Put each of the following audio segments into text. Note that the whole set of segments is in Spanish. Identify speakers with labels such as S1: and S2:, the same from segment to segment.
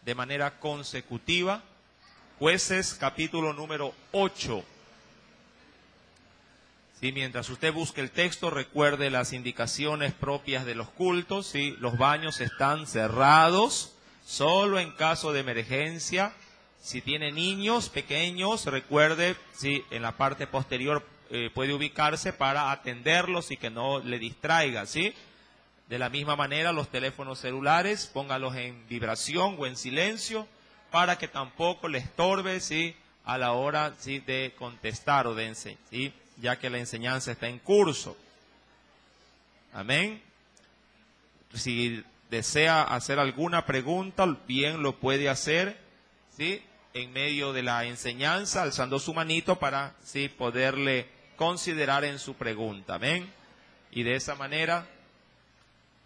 S1: de manera consecutiva. Jueces capítulo número 8. Sí, mientras usted busque el texto, recuerde las indicaciones propias de los cultos. Sí, los baños están cerrados, solo en caso de emergencia. Si tiene niños pequeños, recuerde, sí, en la parte posterior puede ubicarse para atenderlos y que no le distraiga, ¿sí? De la misma manera, los teléfonos celulares, póngalos en vibración o en silencio para que tampoco le estorbe, ¿sí?, a la hora, ¿sí?, de contestar o de enseñar, ¿sí?, ya que la enseñanza está en curso. Amén. Si desea hacer alguna pregunta, bien lo puede hacer, ¿sí?, en medio de la enseñanza, alzando su manito para, sí, poderle considerar en su pregunta. Amén. Y de esa manera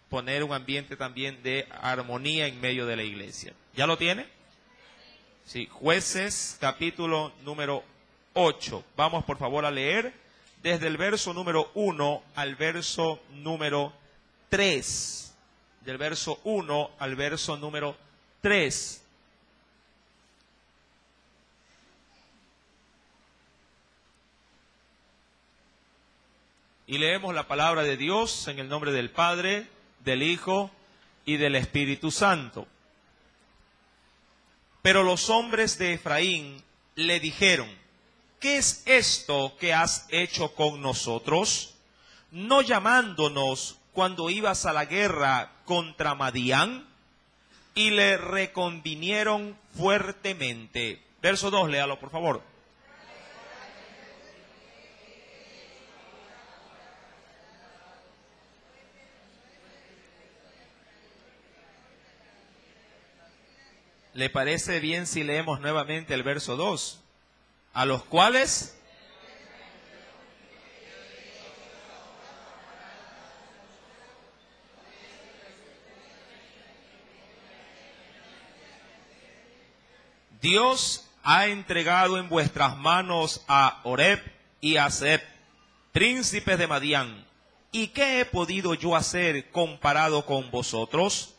S1: poner un ambiente también de armonía en medio de la iglesia. ¿Ya lo tiene? Sí, Jueces capítulo número 8. Vamos por favor a leer desde el verso número 1 al verso número 3. Del verso 1 al verso número 3. Y leemos la palabra de Dios en el nombre del Padre, del Hijo y del Espíritu Santo. Pero los hombres de Efraín le dijeron: ¿qué es esto que has hecho con nosotros, no llamándonos cuando ibas a la guerra contra Madián? Y le reconvinieron fuertemente. Verso 2, léalo por favor. ¿Le parece bien si leemos nuevamente el verso 2? A los cuales Dios ha entregado en vuestras manos a Oreb y a Zeeb, príncipes de Madián. ¿Y qué he podido yo hacer comparado con vosotros?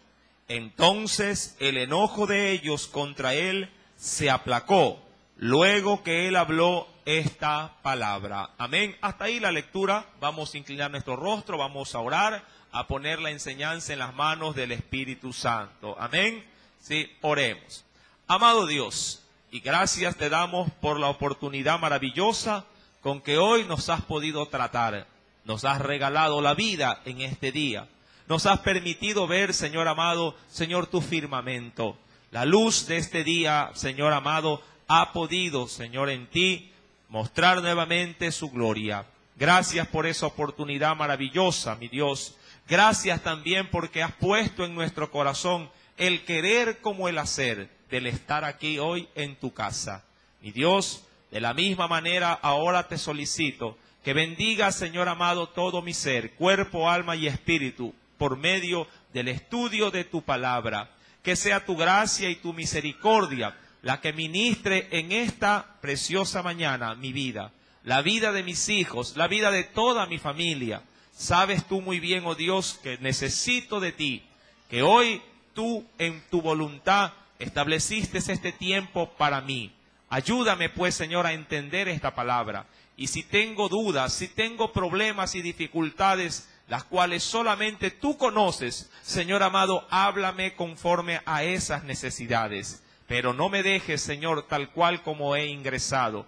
S1: Entonces el enojo de ellos contra él se aplacó, luego que él habló esta palabra. Amén. Hasta ahí la lectura. Vamos a inclinar nuestro rostro, vamos a orar, a poner la enseñanza en las manos del Espíritu Santo. Amén. Sí, oremos. Amado Dios, y gracias te damos por la oportunidad maravillosa con que hoy nos has podido tratar. Nos has regalado la vida en este día. Nos has permitido ver, Señor amado, Señor, tu firmamento. La luz de este día, Señor amado, ha podido, Señor, en ti mostrar nuevamente su gloria. Gracias por esa oportunidad maravillosa, mi Dios. Gracias también porque has puesto en nuestro corazón el querer como el hacer del estar aquí hoy en tu casa. Mi Dios, de la misma manera ahora te solicito que bendiga, Señor amado, todo mi ser, cuerpo, alma y espíritu, por medio del estudio de tu palabra. Que sea tu gracia y tu misericordia la que ministre en esta preciosa mañana mi vida, la vida de mis hijos, la vida de toda mi familia. Sabes tú muy bien, oh Dios, que necesito de ti, que hoy tú en tu voluntad estableciste este tiempo para mí. Ayúdame pues, Señor, a entender esta palabra. Y si tengo dudas, si tengo problemas y dificultades, las cuales solamente tú conoces, Señor amado, háblame conforme a esas necesidades. Pero no me dejes, Señor, tal cual como he ingresado.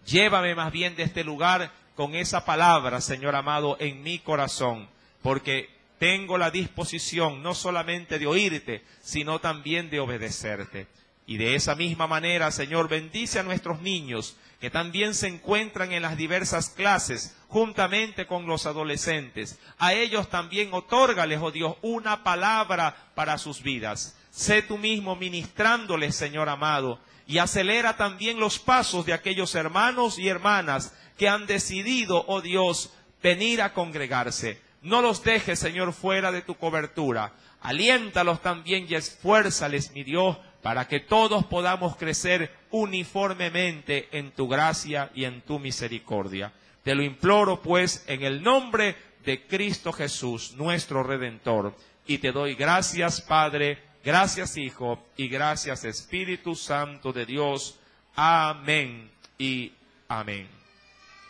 S1: Llévame más bien de este lugar con esa palabra, Señor amado, en mi corazón. Porque tengo la disposición no solamente de oírte, sino también de obedecerte. Y de esa misma manera, Señor, bendice a nuestros niños, que también se encuentran en las diversas clases, juntamente con los adolescentes. A ellos también otórgales, oh Dios, una palabra para sus vidas. Sé tú mismo ministrándoles, Señor amado, y acelera también los pasos de aquellos hermanos y hermanas que han decidido, oh Dios, venir a congregarse. No los dejes, Señor, fuera de tu cobertura. Aliéntalos también y esfuérzales, mi Dios, para que todos podamos crecer uniformemente en tu gracia y en tu misericordia. Te lo imploro, pues, en el nombre de Cristo Jesús, nuestro Redentor. Y te doy gracias, Padre, Gracias, Hijo, y gracias, Espíritu Santo de Dios. Amén y amén.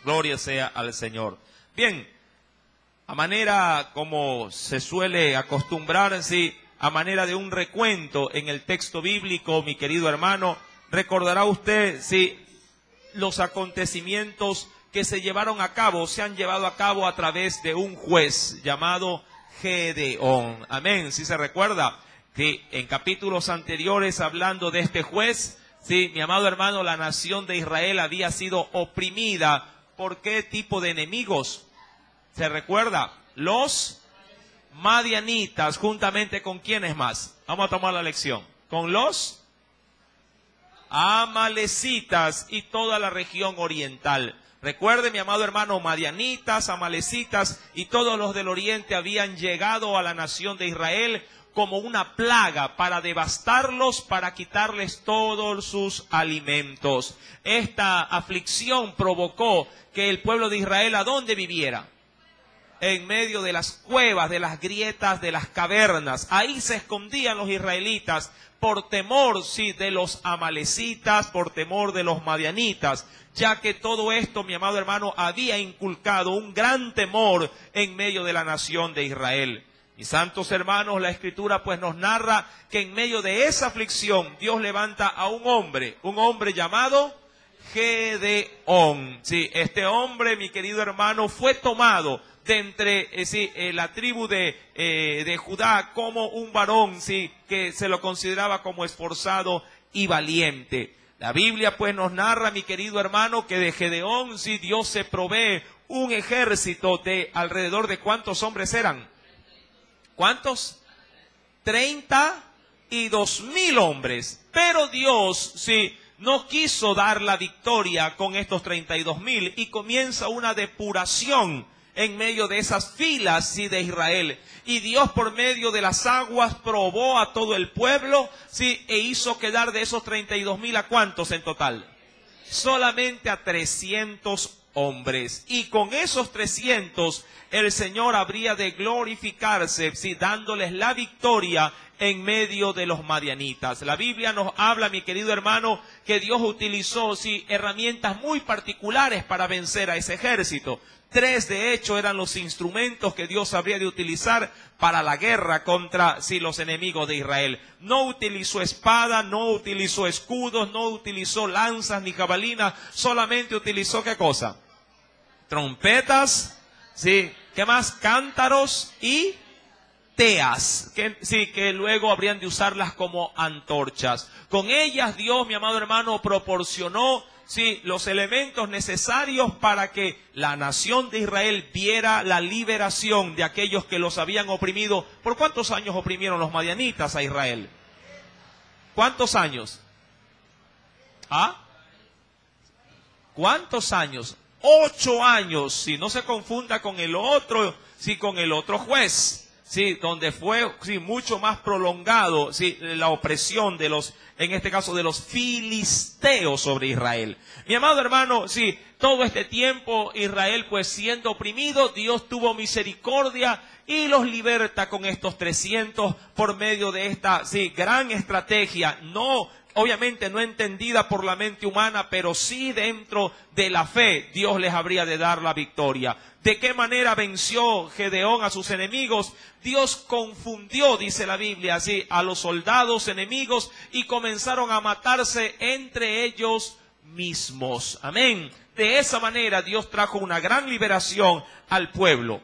S1: Gloria sea al Señor. Bien, a manera como se suele acostumbrar, sí, a manera de un recuento en el texto bíblico, mi querido hermano, recordará usted, sí, los acontecimientos que se llevaron a cabo, se han llevado a cabo a través de un juez llamado Gedeón. Amén, si se recuerda que en capítulos anteriores, hablando de este juez, sí, mi amado hermano, la nación de Israel había sido oprimida. ¿Por qué tipo de enemigos? ¿Se recuerda? Los madianitas, juntamente con ¿quiénes más? Vamos a tomar la lección. Con los amalecitas y toda la región oriental. Recuerde, mi amado hermano, madianitas, amalecitas y todos los del oriente habían llegado a la nación de Israel como una plaga para devastarlos, para quitarles todos sus alimentos. Esta aflicción provocó que el pueblo de Israel, ¿a dónde viviera? En medio de las cuevas, de las grietas, de las cavernas. Ahí se escondían los israelitas por temor, sí, de los amalecitas, por temor de los madianitas, ya que todo esto, mi amado hermano, había inculcado un gran temor en medio de la nación de Israel. Mis santos hermanos, la Escritura pues nos narra que en medio de esa aflicción Dios levanta a un hombre llamado Gedeón. Sí, este hombre, mi querido hermano, fue tomado de entre la tribu de Judá como un varón, sí, que se lo consideraba como esforzado y valiente. La Biblia pues nos narra, mi querido hermano, que de Gedeón, sí, Dios se provee un ejército de alrededor de ¿cuántos hombres eran? ¿Cuántos? 32,000 hombres. Pero Dios, sí, no quiso dar la victoria con estos 32,000 y comienza una depuración en medio de esas filas, sí, de Israel. Y Dios por medio de las aguas probó a todo el pueblo, sí, e hizo quedar de esos 32,000 ¿a cuántos en total? Solamente a 300 hombres. Y con esos 300 el Señor habría de glorificarse, sí, dándoles la victoria en medio de los madianitas. La Biblia nos habla, mi querido hermano, que Dios utilizó, sí, herramientas muy particulares para vencer a ese ejército. 3 de hecho eran los instrumentos que Dios habría de utilizar para la guerra contra, sí, los enemigos de Israel. No utilizó espada, no utilizó escudos, no utilizó lanzas ni jabalinas, solamente utilizó ¿qué cosa? Trompetas, sí, ¿qué más? Cántaros y teas, que luego habrían de usarlas como antorchas. Con ellas Dios, mi amado hermano, proporcionó, sí, los elementos necesarios para que la nación de Israel viera la liberación de aquellos que los habían oprimido. ¿Por cuántos años oprimieron los madianitas a Israel? ¿Cuántos años? ¿Ah? ¿Cuántos años? 8 años, si no se confunda con el otro, sí, con el otro juez. Sí, donde fue, sí, mucho más prolongado, sí, la opresión de los, en este caso, de los filisteos sobre Israel. Mi amado hermano, sí, todo este tiempo Israel pues siendo oprimido, Dios tuvo misericordia y los liberta con estos 300 por medio de esta, sí, gran estrategia, obviamente no entendida por la mente humana, pero sí dentro de la fe, Dios les habría de dar la victoria. ¿De qué manera venció Gedeón a sus enemigos? Dios confundió, dice la Biblia, así, a los soldados enemigos y comenzaron a matarse entre ellos mismos. Amén. De esa manera Dios trajo una gran liberación al pueblo.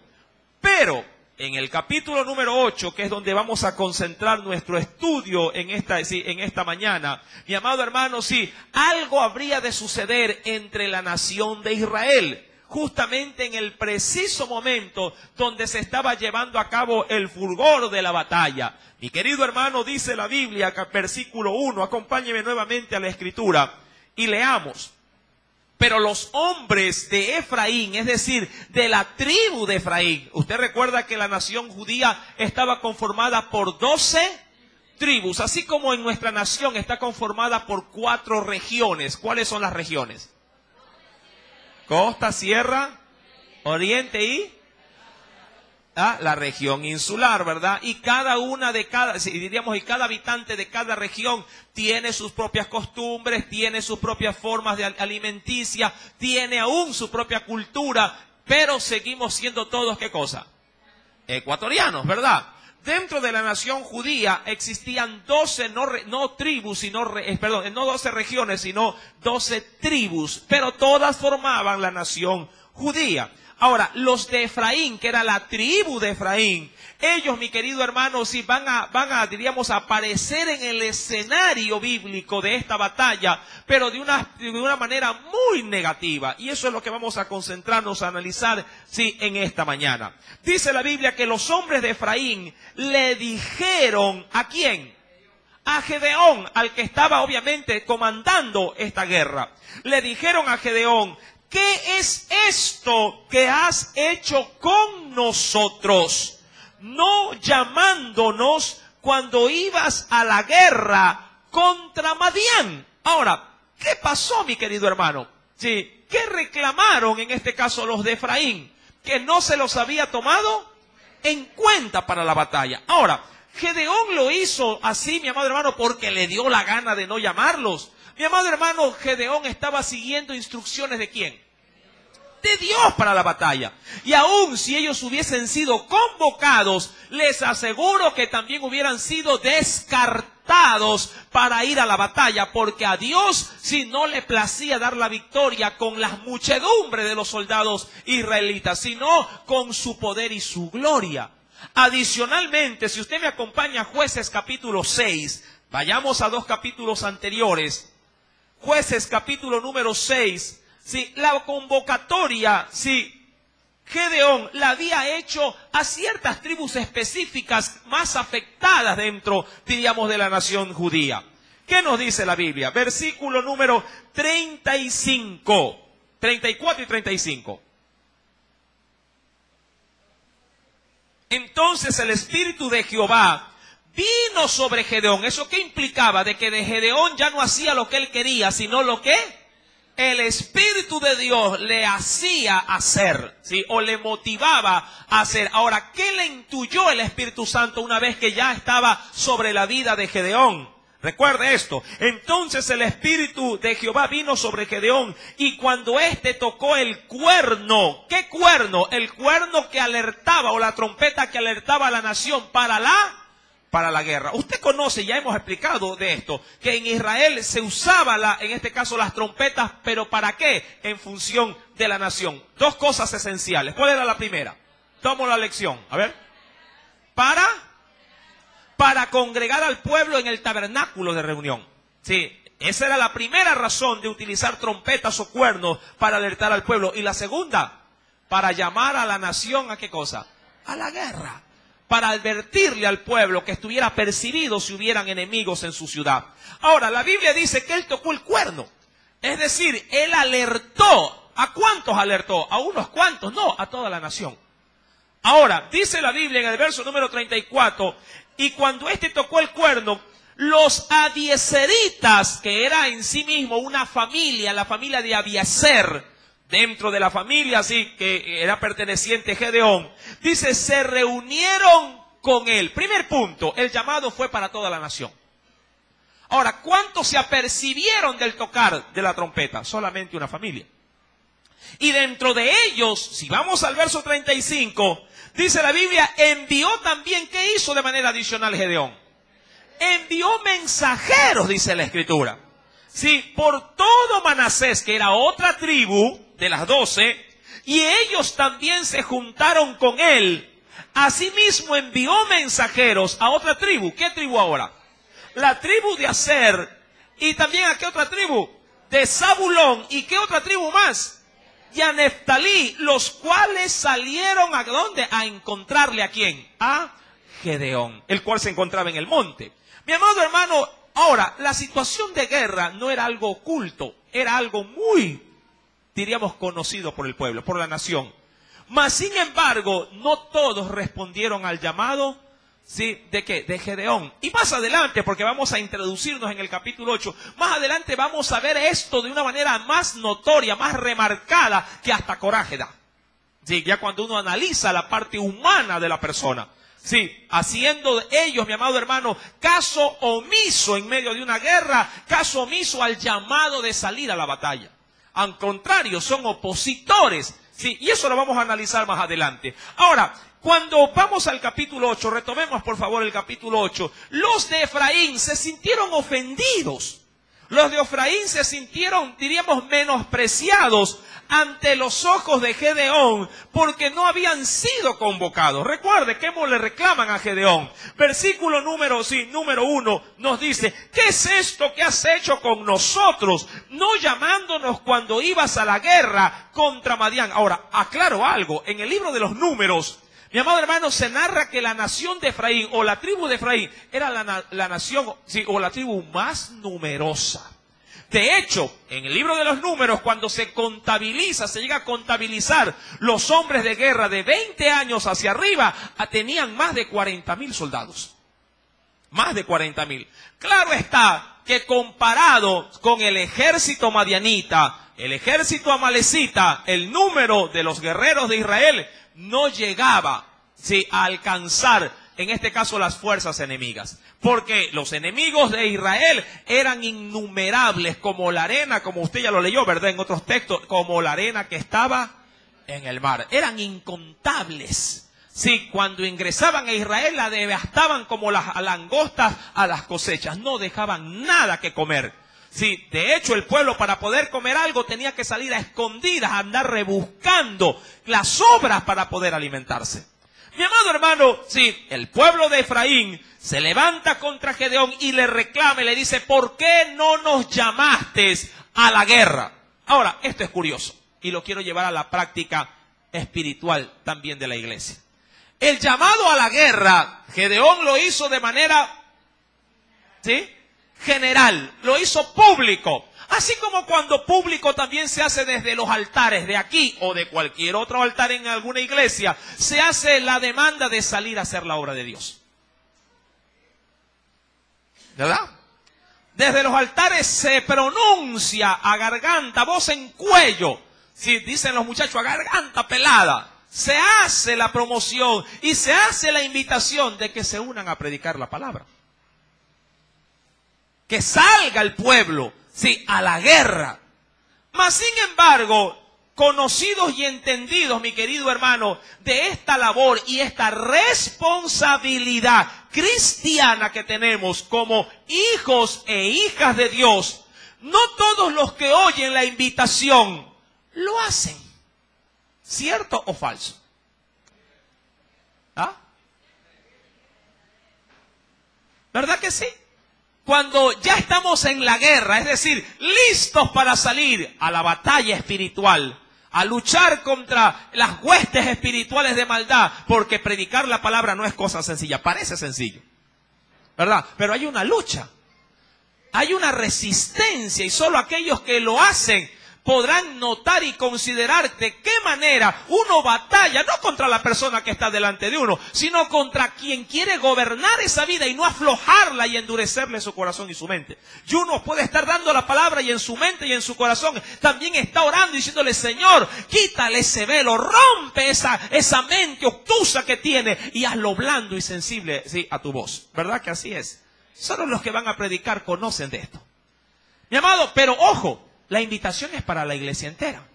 S1: Pero en el capítulo número 8, que es donde vamos a concentrar nuestro estudio en esta mañana, mi amado hermano, sí, algo habría de suceder entre la nación de Israel. Justamente en el preciso momento donde se estaba llevando a cabo el fulgor de la batalla. Mi querido hermano, dice la Biblia, versículo 1, acompáñeme nuevamente a la Escritura y leamos. Pero los hombres de Efraín, es decir, de la tribu de Efraín, usted recuerda que la nación judía estaba conformada por 12 tribus, así como en nuestra nación está conformada por 4 regiones. ¿Cuáles son las regiones? Costa, sierra, oriente y la región insular, ¿verdad? Y cada una de cada, diríamos, y cada habitante de cada región tiene sus propias costumbres, tiene sus propias formas de alimenticia, tiene aún su propia cultura, pero seguimos siendo todos, ¿qué cosa? Ecuatorianos, ¿verdad? Dentro de la nación judía existían 12 no tribus, sino, perdón, no 12 regiones, sino 12 tribus, pero todas formaban la nación judía. Ahora, los de Efraín, que era la tribu de Efraín, ellos, mi querido hermano, sí van a, diríamos, aparecer en el escenario bíblico de esta batalla, pero de una manera muy negativa. Y eso es lo que vamos a concentrarnos, a analizar, sí, en esta mañana. Dice la Biblia que los hombres de Efraín le dijeron, ¿a quién? A Gedeón, al que estaba obviamente comandando esta guerra. Le dijeron a Gedeón, ¿qué es esto que has hecho con nosotros? No llamándonos cuando ibas a la guerra contra Madián. Ahora, ¿qué pasó, mi querido hermano? Sí, ¿qué reclamaron en este caso los de Efraín? Que no se los había tomado en cuenta para la batalla. Ahora, Gedeón lo hizo así, mi amado hermano, porque le dio la gana de no llamarlos. Mi amado hermano, Gedeón estaba siguiendo instrucciones ¿de quién? De Dios para la batalla. Y aun si ellos hubiesen sido convocados, les aseguro que también hubieran sido descartados para ir a la batalla, porque a Dios si no le placía dar la victoria con la muchedumbre de los soldados israelitas, sino con su poder y su gloria. Adicionalmente, si usted me acompaña a Jueces capítulo 6, vayamos a 2 capítulos anteriores. Jueces capítulo número 6. Sí, la convocatoria, sí, Gedeón la había hecho a ciertas tribus específicas más afectadas dentro, diríamos, de la nación judía. ¿Qué nos dice la Biblia? Versículo número 35, 34 y 35. Entonces el Espíritu de Jehová vino sobre Gedeón. ¿Eso qué implicaba? De que de Gedeón ya no hacía lo que él quería, sino lo que el Espíritu de Dios le hacía hacer, ¿sí? O le motivaba a hacer. Ahora, ¿qué le intuyó el Espíritu Santo una vez que ya estaba sobre la vida de Gedeón? Recuerde esto. Entonces el Espíritu de Jehová vino sobre Gedeón, y cuando éste tocó el cuerno, ¿qué cuerno? El cuerno que alertaba, o la trompeta que alertaba a la nación para la guerra. Usted conoce, ya hemos explicado de esto, que en Israel se usaba en este caso las trompetas, pero ¿para qué? En función de la nación. 2 cosas esenciales. ¿Cuál era la primera? Tomo la lección. A ver. Para congregar al pueblo en el tabernáculo de reunión. Sí, esa era la primera razón de utilizar trompetas o cuernos para alertar al pueblo. Y la segunda, para llamar a la nación ¿a qué cosa? A la guerra. Para advertirle al pueblo que estuviera percibido si hubieran enemigos en su ciudad. Ahora, la Biblia dice que él tocó el cuerno. Es decir, él alertó. ¿A cuántos alertó? ¿A unos cuantos? No, a toda la nación. Ahora, dice la Biblia en el verso número 34, y cuando éste tocó el cuerno, los abiezeritas, que era en sí mismo una familia, la familia de Abiezer, dentro de la familia, así que era perteneciente a Gedeón, dice, se reunieron con él. Primer punto, el llamado fue para toda la nación. Ahora, ¿cuántos se apercibieron del tocar de la trompeta? Solamente una familia. Y dentro de ellos, si vamos al verso 35, dice la Biblia, envió también, ¿qué hizo de manera adicional Gedeón? Envió mensajeros, dice la Escritura. Sí, por todo Manasés, que era otra tribu de las 12, y ellos también se juntaron con él. Asimismo envió mensajeros a otra tribu. ¿Qué tribu ahora? La tribu de Aser. Y también ¿a qué otra tribu? De Zabulón. ¿Y qué otra tribu más? Y a Neftalí, los cuales salieron ¿a dónde? A encontrarle ¿a quién? A Gedeón, el cual se encontraba en el monte. Mi amado hermano, ahora, la situación de guerra no era algo oculto, era algo muy, diríamos, conocido por el pueblo, por la nación. Mas, sin embargo, no todos respondieron al llamado, ¿sí? ¿De qué? De Gedeón. Y más adelante, porque vamos a introducirnos en el capítulo 8, más adelante vamos a ver esto de una manera más notoria, más remarcada, que hasta coraje da. Sí, ya cuando uno analiza la parte humana de la persona. Sí, haciendo ellos, mi amado hermano, caso omiso en medio de una guerra, caso omiso al llamado de salir a la batalla. Al contrario, son opositores. Sí, y eso lo vamos a analizar más adelante. Ahora, cuando vamos al capítulo 8, retomemos por favor el capítulo 8, los de Efraín se sintieron ofendidos. Los de Efraín se sintieron, diríamos, menospreciados ante los ojos de Gedeón, porque no habían sido convocados. Recuerde cómo le reclaman a Gedeón. Versículo número 1 nos dice: ¿qué es esto que has hecho con nosotros, no llamándonos cuando ibas a la guerra contra Madián? Ahora, aclaro algo, en el libro de los Números, mi amado hermano, se narra que la nación de Efraín, o la tribu de Efraín, era la nación, sí, o la tribu más numerosa. De hecho, en el libro de los Números, cuando se llega a contabilizar los hombres de guerra de 20 años hacia arriba, tenían más de 40,000 soldados. Más de 40,000. Claro está que comparado con el ejército madianita, el ejército amalecita, el número de los guerreros de Israel no llegaba, sí, a alcanzar, en este caso, las fuerzas enemigas. Porque los enemigos de Israel eran innumerables, como la arena, como usted ya lo leyó, ¿verdad? En otros textos, como la arena que estaba en el mar. Eran incontables. Sí, cuando ingresaban a Israel la devastaban como las langostas a las cosechas. No dejaban nada que comer. Sí, de hecho el pueblo para poder comer algo tenía que salir a escondidas, a andar rebuscando las sobras para poder alimentarse. Mi amado hermano, sí, el pueblo de Efraín se levanta contra Gedeón y le reclama y le dice: ¿por qué no nos llamaste a la guerra? Ahora, esto es curioso y lo quiero llevar a la práctica espiritual también de la iglesia. El llamado a la guerra, Gedeón lo hizo de manera, ¿sí?, general, lo hizo público. Así como cuando público también se hace desde los altares de aquí o de cualquier otro altar en alguna iglesia, se hace la demanda de salir a hacer la obra de Dios. ¿Verdad? Desde los altares se pronuncia a garganta, voz en cuello, si dicen los muchachos, a garganta pelada. Se hace la promoción y se hace la invitación de que se unan a predicar la palabra. Que salga el pueblo, sí, a la guerra. Mas, sin embargo, conocidos y entendidos, mi querido hermano, de esta labor y esta responsabilidad cristiana que tenemos como hijos e hijas de Dios, no todos los que oyen la invitación lo hacen. ¿Cierto o falso? ¿Ah? ¿Verdad que sí? Cuando ya estamos en la guerra, es decir, listos para salir a la batalla espiritual, a luchar contra las huestes espirituales de maldad, porque predicar la palabra no es cosa sencilla, parece sencillo, ¿verdad? Pero hay una lucha, hay una resistencia, y solo aquellos que lo hacen podrán notar y considerar de qué manera uno batalla, no contra la persona que está delante de uno, sino contra quien quiere gobernar esa vida y no aflojarla y endurecerle su corazón y su mente. Y uno puede estar dando la palabra y en su mente y en su corazón también está orando y diciéndole: Señor, quítale ese velo, rompe esa mente obtusa que tiene y hazlo blando y sensible, sí, a tu voz. ¿Verdad que así es? Solo los que van a predicar conocen de esto. Mi amado, pero ojo, la invitación es para la iglesia entera.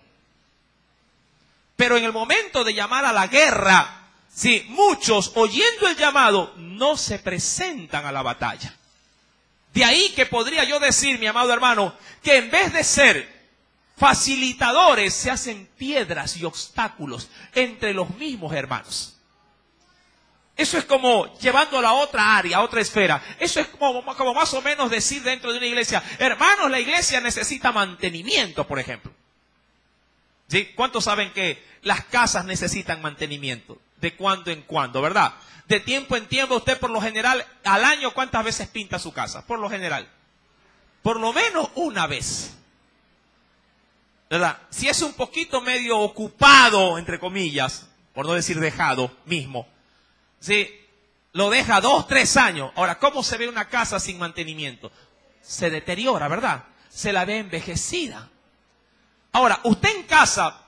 S1: Pero en el momento de llamar a la guerra, sí, muchos, oyendo el llamado, no se presentan a la batalla. De ahí que podría yo decir, mi amado hermano, que en vez de ser facilitadores, se hacen piedras y obstáculos entre los mismos hermanos. Eso es como llevando a la otra área, a otra esfera. Eso es como más o menos decir dentro de una iglesia: hermanos, la iglesia necesita mantenimiento, por ejemplo. ¿Sí? ¿Cuántos saben que las casas necesitan mantenimiento? De cuando en cuando, ¿verdad? De tiempo en tiempo, usted por lo general, al año, ¿cuántas veces pinta su casa? Por lo general. Por lo menos una vez. ¿Verdad? Si es un poquito medio ocupado, entre comillas, por no decir dejado mismo, sí, lo deja 2, 3 años. Ahora, ¿cómo se ve una casa sin mantenimiento? Se deteriora, ¿verdad? Se la ve envejecida. Ahora, usted en casa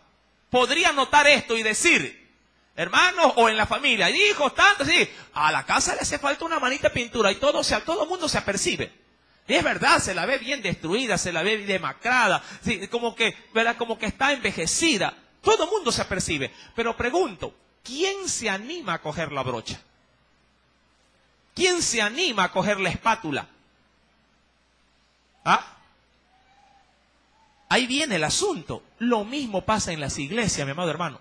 S1: podría notar esto y decir, hermanos, o en la familia, hijos, tantos, sí, a la casa le hace falta una manita de pintura y todo el mundo se apercibe. Y es verdad, se la ve bien destruida, se la ve demacrada, sí, como que, ¿verdad? Como que está envejecida. Todo el mundo se apercibe. Pero pregunto, ¿quién se anima a coger la brocha? ¿Quién se anima a coger la espátula? ¿Ah? Ahí viene el asunto. Lo mismo pasa en las iglesias, mi amado hermano.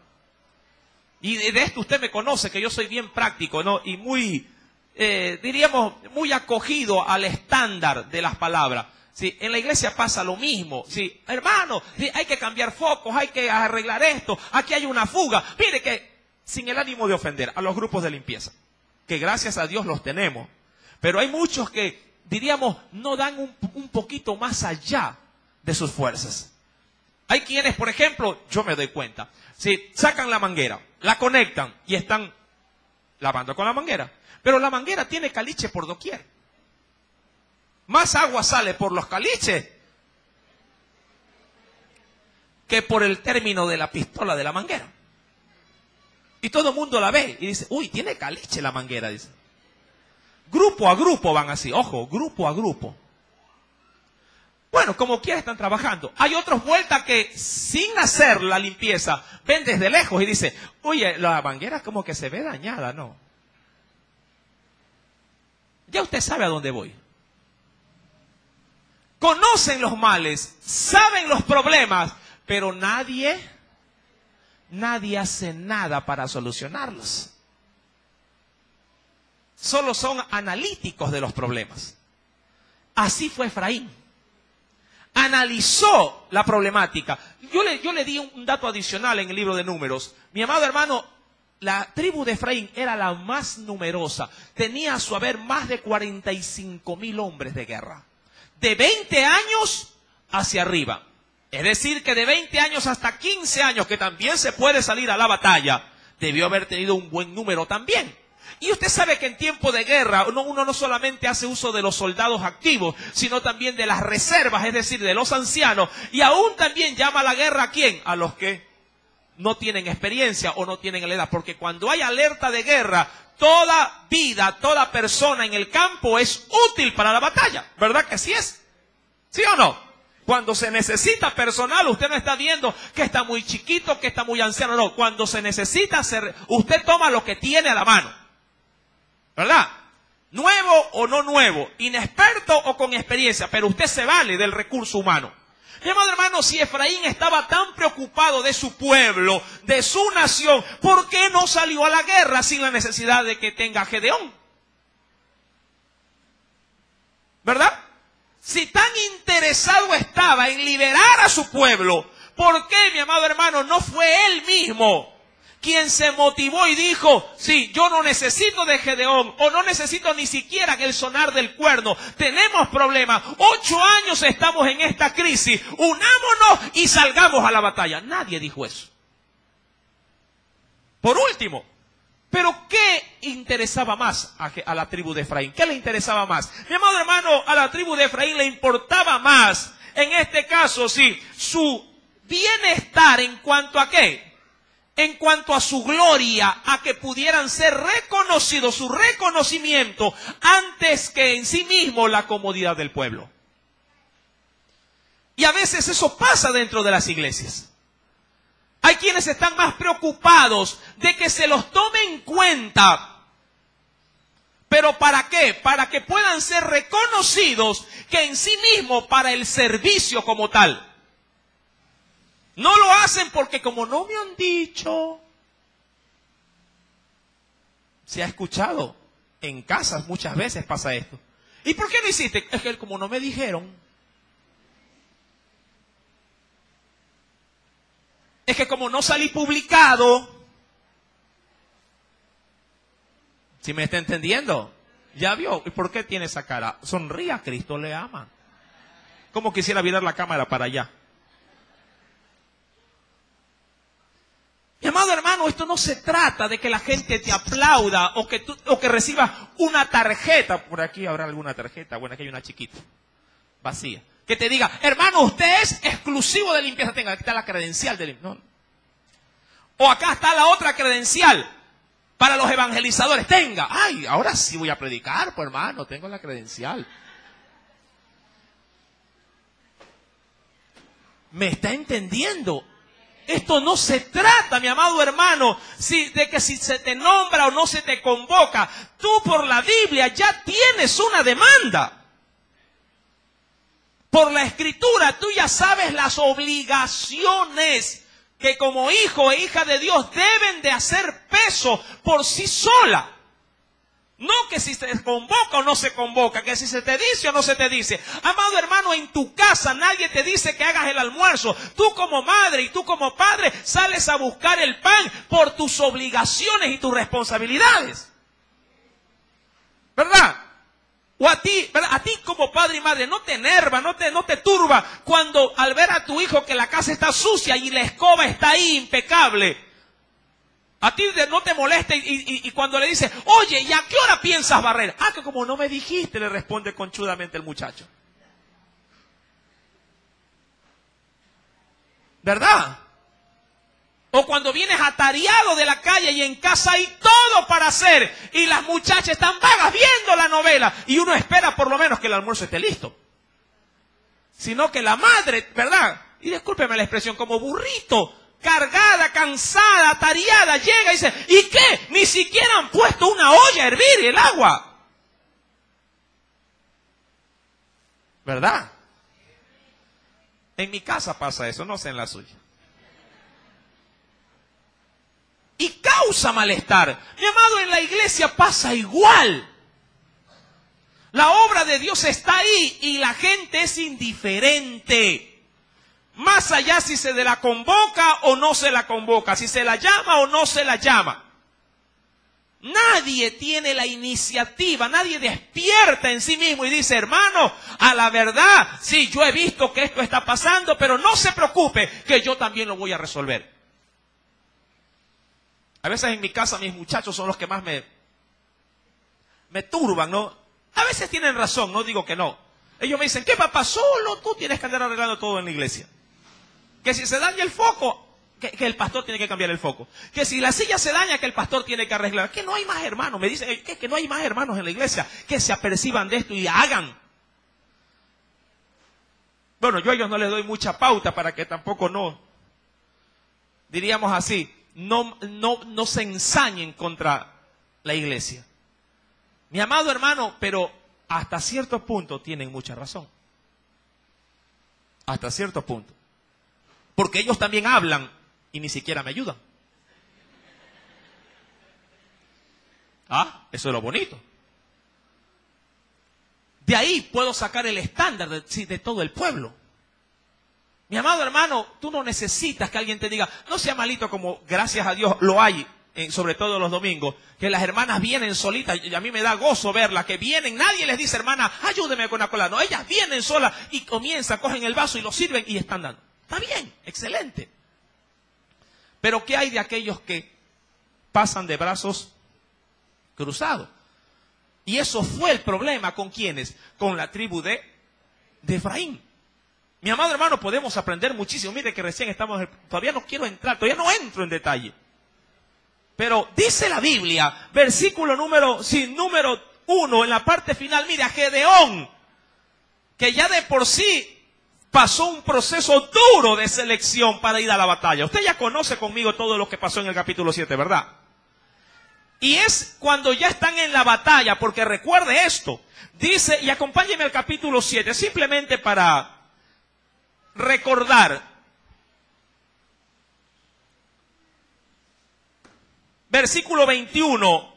S1: Y de esto usted me conoce, que yo soy bien práctico, ¿no? Y muy, diríamos, muy acogido al estándar de las palabras. Sí, en la iglesia pasa lo mismo. Sí, hermano, sí, hay que cambiar focos, hay que arreglar esto, aquí hay una fuga. Mire que, sin el ánimo de ofender a los grupos de limpieza, que gracias a Dios los tenemos, pero hay muchos que, diríamos, no dan un poquito más allá de sus fuerzas. Hay quienes, por ejemplo, yo me doy cuenta, si sacan la manguera, la conectan y están lavando con la manguera, pero la manguera tiene caliche por doquier. Más agua sale por los caliches que por el término de la pistola de la manguera. Y todo el mundo la ve y dice, uy, tiene caliche la manguera, dice. Grupo a grupo van así, ojo, grupo a grupo. Bueno, como quiera están trabajando. Hay otros vueltas que sin hacer la limpieza ven desde lejos y dicen, oye, la manguera como que se ve dañada, ¿no? Ya usted sabe a dónde voy. Conocen los males, saben los problemas, pero nadie hace nada para solucionarlos. Solo son analíticos de los problemas. Así fue Efraín. Analizó la problemática. Yo le di un dato adicional en el libro de Números. Mi amado hermano, la tribu de Efraín era la más numerosa. Tenía a su haber más de 45,000 hombres de guerra. De 20 años hacia arriba. Es decir, que de 20 años hasta 15 años, que también se puede salir a la batalla, debió haber tenido un buen número también. Y usted sabe que en tiempo de guerra uno no solamente hace uso de los soldados activos, sino también de las reservas, es decir, de los ancianos. Y aún también llama a la guerra ¿a quién? A los que no tienen experiencia o no tienen la edad. Porque cuando hay alerta de guerra, toda vida, toda persona en el campo es útil para la batalla. ¿Verdad que así es? ¿Sí o no? Cuando se necesita personal, usted no está viendo que está muy chiquito, que está muy anciano. No, cuando se necesita, usted toma lo que tiene a la mano. ¿Verdad? Nuevo o no nuevo, inexperto o con experiencia, pero usted se vale del recurso humano. Mi amado hermano, si Efraín estaba tan preocupado de su pueblo, de su nación, ¿por qué no salió a la guerra sin la necesidad de que tenga Gedeón? ¿Verdad? Si tan interesado estaba en liberar a su pueblo, ¿por qué, mi amado hermano, no fue él mismo quien se motivó y dijo, sí, yo no necesito de Gedeón, o no necesito ni siquiera el sonar del cuerno, tenemos problemas, 8 años estamos en esta crisis, unámonos y salgamos a la batalla? Nadie dijo eso. Por último, ¿pero qué interesaba más a la tribu de Efraín? ¿Qué le interesaba más? Mi amado hermano, a la tribu de Efraín le importaba más, en este caso, sí, su bienestar en cuanto a ¿qué? En cuanto a su gloria, a que pudieran ser reconocidos, su reconocimiento, antes que en sí mismo la comodidad del pueblo. Y a veces eso pasa dentro de las iglesias. Hay quienes están más preocupados de que se los tome en cuenta. ¿Pero para qué? Para que puedan ser reconocidos que en sí mismo para el servicio como tal. No lo hacen porque como no me han dicho. Se ha escuchado en casas muchas veces pasa esto. ¿Y por qué no hiciste? Es que como no me dijeron. Es que como no salí publicado. ¿Sí me está entendiendo? ¿Ya vio? ¿Y por qué tiene esa cara? Sonría, Cristo le ama. Como quisiera virar la cámara para allá. Mi amado hermano, esto no se trata de que la gente te aplauda o que recibas una tarjeta. Por aquí habrá alguna tarjeta. Bueno, aquí hay una chiquita, vacía. Que te diga, hermano, usted es exclusivo de limpieza. Tenga, aquí está la credencial de limpieza. No. O acá está la otra credencial para los evangelizadores. Tenga. Ay, ahora sí voy a predicar, pues hermano, tengo la credencial. ¿Me está entendiendo? Esto no se trata, mi amado hermano, de que si se te nombra o no se te convoca. Tú por la Biblia ya tienes una demanda. Por la Escritura tú ya sabes las obligaciones que como hijo e hija de Dios deben de hacer peso por sí sola. No que si se convoca o no se convoca, que si se te dice o no se te dice. Amado hermano, en tu casa nadie te dice que hagas el almuerzo. Tú como madre y tú como padre sales a buscar el pan por tus obligaciones y tus responsabilidades. ¿Verdad? O a ti, ¿verdad? A ti como padre y madre no te enerva, no te turba cuando al ver a tu hijo que la casa está sucia y la escoba está ahí impecable. A ti no te molesta y cuando le dices, oye, ¿y a qué hora piensas barrer? Ah, que como no me dijiste, le responde conchudamente el muchacho. ¿Verdad? O cuando vienes atareado de la calle y en casa hay todo para hacer y las muchachas están vagas viendo la novela y uno espera por lo menos que el almuerzo esté listo. Sino que la madre, ¿verdad? Y discúlpeme la expresión, como burrito, cargada, cansada, atareada, llega y dice, ¿y qué? Ni siquiera han puesto una olla a hervir el agua. ¿Verdad? En mi casa pasa eso, no sé en la suya. Y causa malestar. Mi amado, en la iglesia pasa igual. La obra de Dios está ahí y la gente es indiferente. Más allá si se la convoca o no se la convoca, si se la llama o no se la llama. Nadie tiene la iniciativa, nadie despierta en sí mismo y dice, hermano, a la verdad, sí, yo he visto que esto está pasando, pero no se preocupe, que yo también lo voy a resolver. A veces en mi casa mis muchachos son los que más me turban, ¿no? A veces tienen razón, no digo que no. Ellos me dicen, ¿qué papá? Solo tú tienes que andar arreglando todo en la iglesia. Que si se daña el foco, que el pastor tiene que cambiar el foco. Que si la silla se daña, que el pastor tiene que arreglar. Que no hay más hermanos. Me dicen que no hay más hermanos en la iglesia que se aperciban de esto y hagan. Bueno, yo a ellos no les doy mucha pauta para que tampoco no, diríamos así, no se ensañen contra la iglesia. Mi amado hermano, pero hasta cierto punto tienen mucha razón. Hasta cierto punto. Porque ellos también hablan y ni siquiera me ayudan. Ah, eso es lo bonito. De ahí puedo sacar el estándar de todo el pueblo. Mi amado hermano, tú no necesitas que alguien te diga, no sea malito como gracias a Dios lo hay, sobre todo los domingos, que las hermanas vienen solitas, y a mí me da gozo verlas, que vienen, nadie les dice, hermana, ayúdeme con la cola. No, ellas vienen solas y comienzan, cogen el vaso y lo sirven y están dando. Está bien, excelente. Pero ¿qué hay de aquellos que pasan de brazos cruzados? Y eso fue el problema con ¿quiénes? Con la tribu de Efraín. Mi amado hermano, podemos aprender muchísimo. Mire que recién estamos, todavía no quiero entrar, todavía no entro en detalle. Pero dice la Biblia, versículo número 1, en la parte final, mire, a Gedeón, que ya de por sí pasó un proceso duro de selección para ir a la batalla. Usted ya conoce conmigo todo lo que pasó en el capítulo 7, ¿verdad? Y es cuando ya están en la batalla, porque recuerde esto, dice, y acompáñeme al capítulo 7, simplemente para recordar. Versículo 21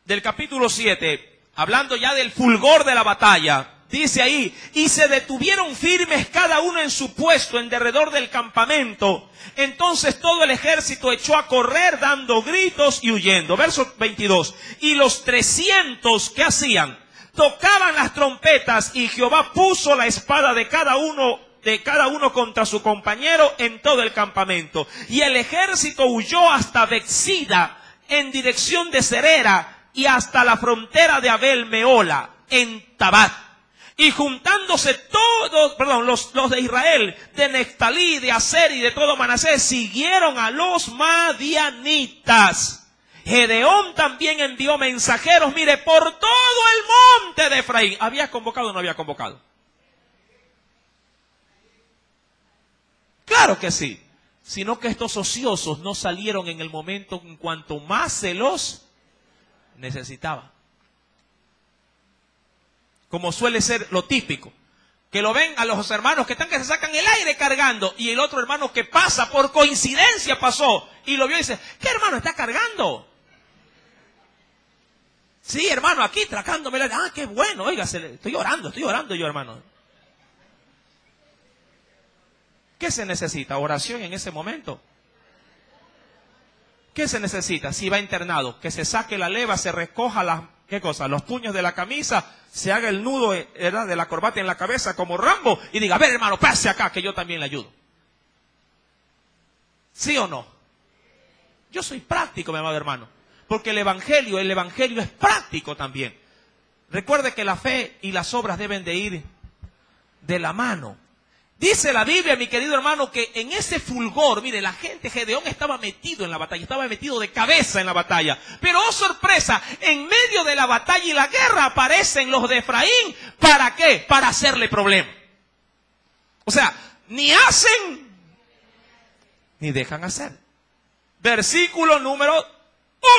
S1: del capítulo 7, hablando ya del fulgor de la batalla. Dice ahí, y se detuvieron firmes cada uno en su puesto en derredor del campamento. Entonces todo el ejército echó a correr dando gritos y huyendo. Verso 22. Y los 300, ¿qué hacían? Tocaban las trompetas y Jehová puso la espada de cada uno contra su compañero en todo el campamento. Y el ejército huyó hasta Betsida en dirección de Serera y hasta la frontera de Abel Meola en Tabat. Y juntándose todos, los de Israel, de Neftalí, de Aser y de todo Manasés, siguieron a los madianitas. Gedeón también envió mensajeros, mire, por todo el monte de Efraín. ¿Había convocado o no había convocado? Claro que sí. Sino que estos ociosos no salieron en el momento en cuanto más se los necesitaba. Como suele ser lo típico, que lo ven a los hermanos que están que se sacan el aire cargando, y el otro hermano que pasa, por coincidencia pasó, y lo vio y dice, ¿qué hermano está cargando? Sí, hermano, aquí tracándome. Ah, qué bueno, oiga, estoy orando yo, hermano. ¿Qué se necesita? ¿Oración en ese momento? ¿Qué se necesita? Si va internado, que se saque la leva, se recoja las, ¿qué cosa? Los puños de la camisa, se haga el nudo, ¿verdad?, de la corbata en la cabeza como Rambo y diga, a ver, hermano, pase acá que yo también le ayudo. ¿Sí o no? Yo soy práctico, mi amado hermano, porque el evangelio es práctico también. Recuerde que la fe y las obras deben de ir de la mano. Dice la Biblia, mi querido hermano, que en ese fulgor, mire, la gente, Gedeón estaba metido en la batalla, estaba metido de cabeza en la batalla. Pero, oh sorpresa, en medio de la batalla y la guerra aparecen los de Efraín. ¿Para qué? Para hacerle problema. O sea, ni hacen, ni dejan hacer. Versículo número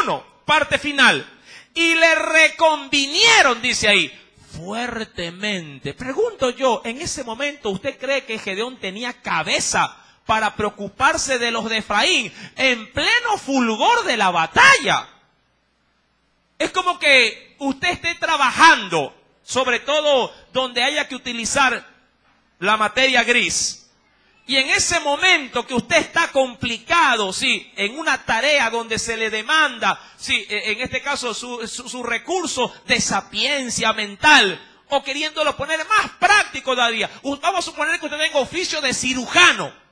S1: 1, parte final. Y le reconvinieron, dice ahí, fuertemente. Pregunto yo, en ese momento, ¿usted cree que Gedeón tenía cabeza para preocuparse de los de Efraín en pleno fulgor de la batalla? Es como que usted esté trabajando, sobre todo donde haya que utilizar la materia gris. Y en ese momento que usted está complicado, sí, en una tarea donde se le demanda, sí, en este caso su recurso de sapiencia mental, o queriéndolo poner más práctico todavía. Vamos a suponer que usted tenga oficio de cirujano.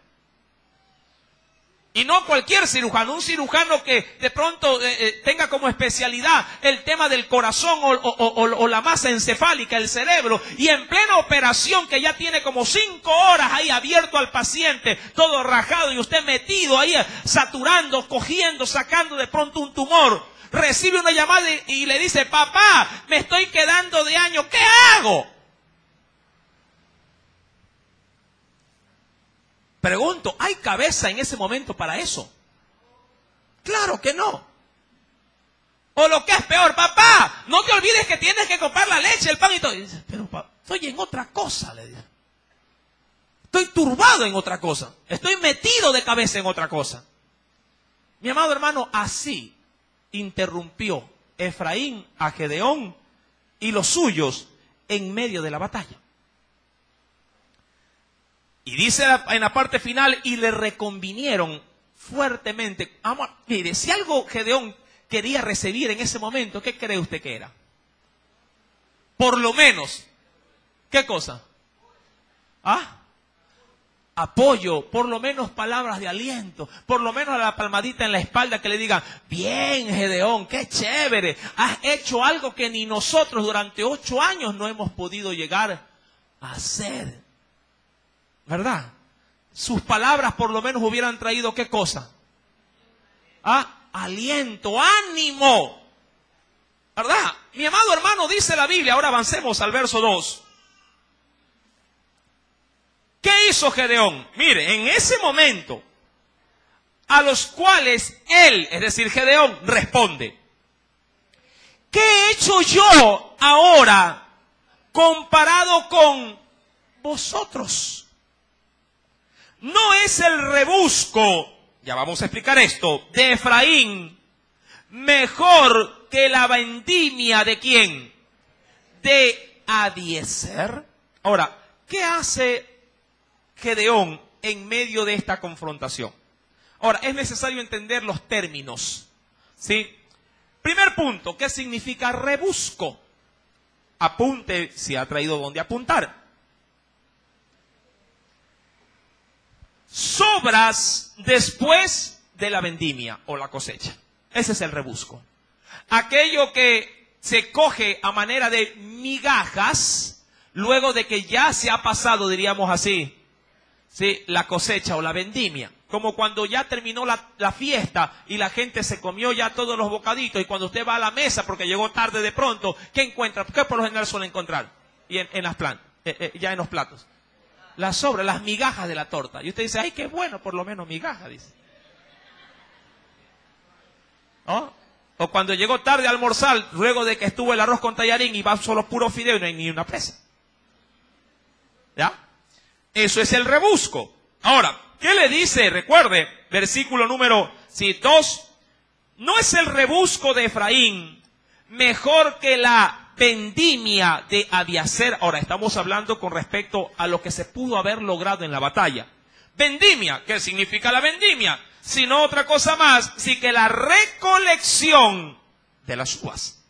S1: Y no cualquier cirujano, un cirujano que de pronto tenga como especialidad el tema del corazón o la masa encefálica, el cerebro, y en plena operación que ya tiene como 5 horas ahí abierto al paciente, todo rajado, y usted metido ahí, saturando, cogiendo, sacando de pronto un tumor, recibe una llamada y le dice, papá, me estoy quedando de año, ¿qué hago? Pregunto, ¿hay cabeza en ese momento para eso? Claro que no. O lo que es peor, papá, no te olvides que tienes que comprar la leche, el pan y todo. Y dice, pero papá, estoy en otra cosa, le dice. Estoy turbado en otra cosa. Estoy metido de cabeza en otra cosa. Mi amado hermano, así interrumpió Efraín a Gedeón y los suyos en medio de la batalla. Y dice en la parte final, y le reconvinieron fuertemente. Mire, si algo Gedeón quería recibir en ese momento, ¿qué cree usted que era? Por lo menos, ¿qué cosa? Apoyo, por lo menos palabras de aliento, por lo menos la palmadita en la espalda que le digan, bien Gedeón, qué chévere, has hecho algo que ni nosotros durante 8 años no hemos podido llegar a hacer. ¿Verdad? Sus palabras por lo menos hubieran traído ¿qué cosa? Aliento, ánimo. ¿Verdad? Mi amado hermano, dice la Biblia, ahora avancemos al verso 2. ¿Qué hizo Gedeón? Mire, en ese momento, a los cuales él, es decir, Gedeón, responde, ¿qué he hecho yo ahora comparado con vosotros? ¿No es el rebusco, ya vamos a explicar esto, de Efraín mejor que la vendimia de quién? De Abiezer. Ahora, ¿qué hace Gedeón en medio de esta confrontación? Ahora, es necesario entender los términos, ¿sí? Primer punto, ¿qué significa rebusco? Apunte si ha traído donde apuntar. Sobras después de la vendimia o la cosecha. Ese es el rebusco. Aquello que se coge a manera de migajas luego de que ya se ha pasado, diríamos así, ¿sí?, la cosecha o la vendimia. Como cuando ya terminó la fiesta y la gente se comió ya todos los bocaditos, y cuando usted va a la mesa porque llegó tarde de pronto, ¿qué encuentra? ¿Qué por lo general suele encontrar? Y en las ya en los platos. Las sobras, las migajas de la torta. Y usted dice, ay, qué bueno, por lo menos migaja, dice. ¿No? O cuando llegó tarde a almorzar, luego de que estuvo el arroz con tallarín y va solo puro fideo y no hay ni una presa. ¿Ya? Eso es el rebusco. Ahora, ¿qué le dice? Recuerde, versículo número 2. ¿No es el rebusco de Efraín mejor que la vendimia de Abiezer? Ahora, estamos hablando con respecto a lo que se pudo haber logrado en la batalla. Vendimia, ¿qué significa la vendimia? Sino otra cosa más, sí, que la recolección de las uvas.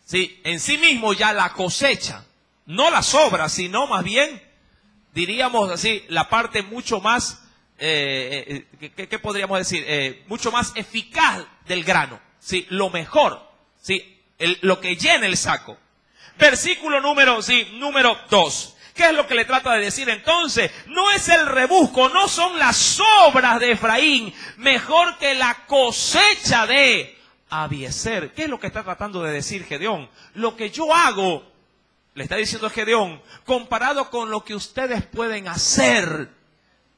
S1: Sí, en sí mismo ya la cosecha, no la sobra, sino más bien, diríamos así, la parte mucho más, ¿qué podríamos decir? Mucho más eficaz del grano, sí, lo mejor, sí, lo que llena el saco. Versículo número 2. ¿Qué es lo que le trata de decir entonces? No es el rebusco, no son las sobras de Efraín mejor que la cosecha de Abiezer. ¿Qué es lo que está tratando de decir Gedeón? Lo que yo hago, le está diciendo Gedeón, comparado con lo que ustedes pueden hacer,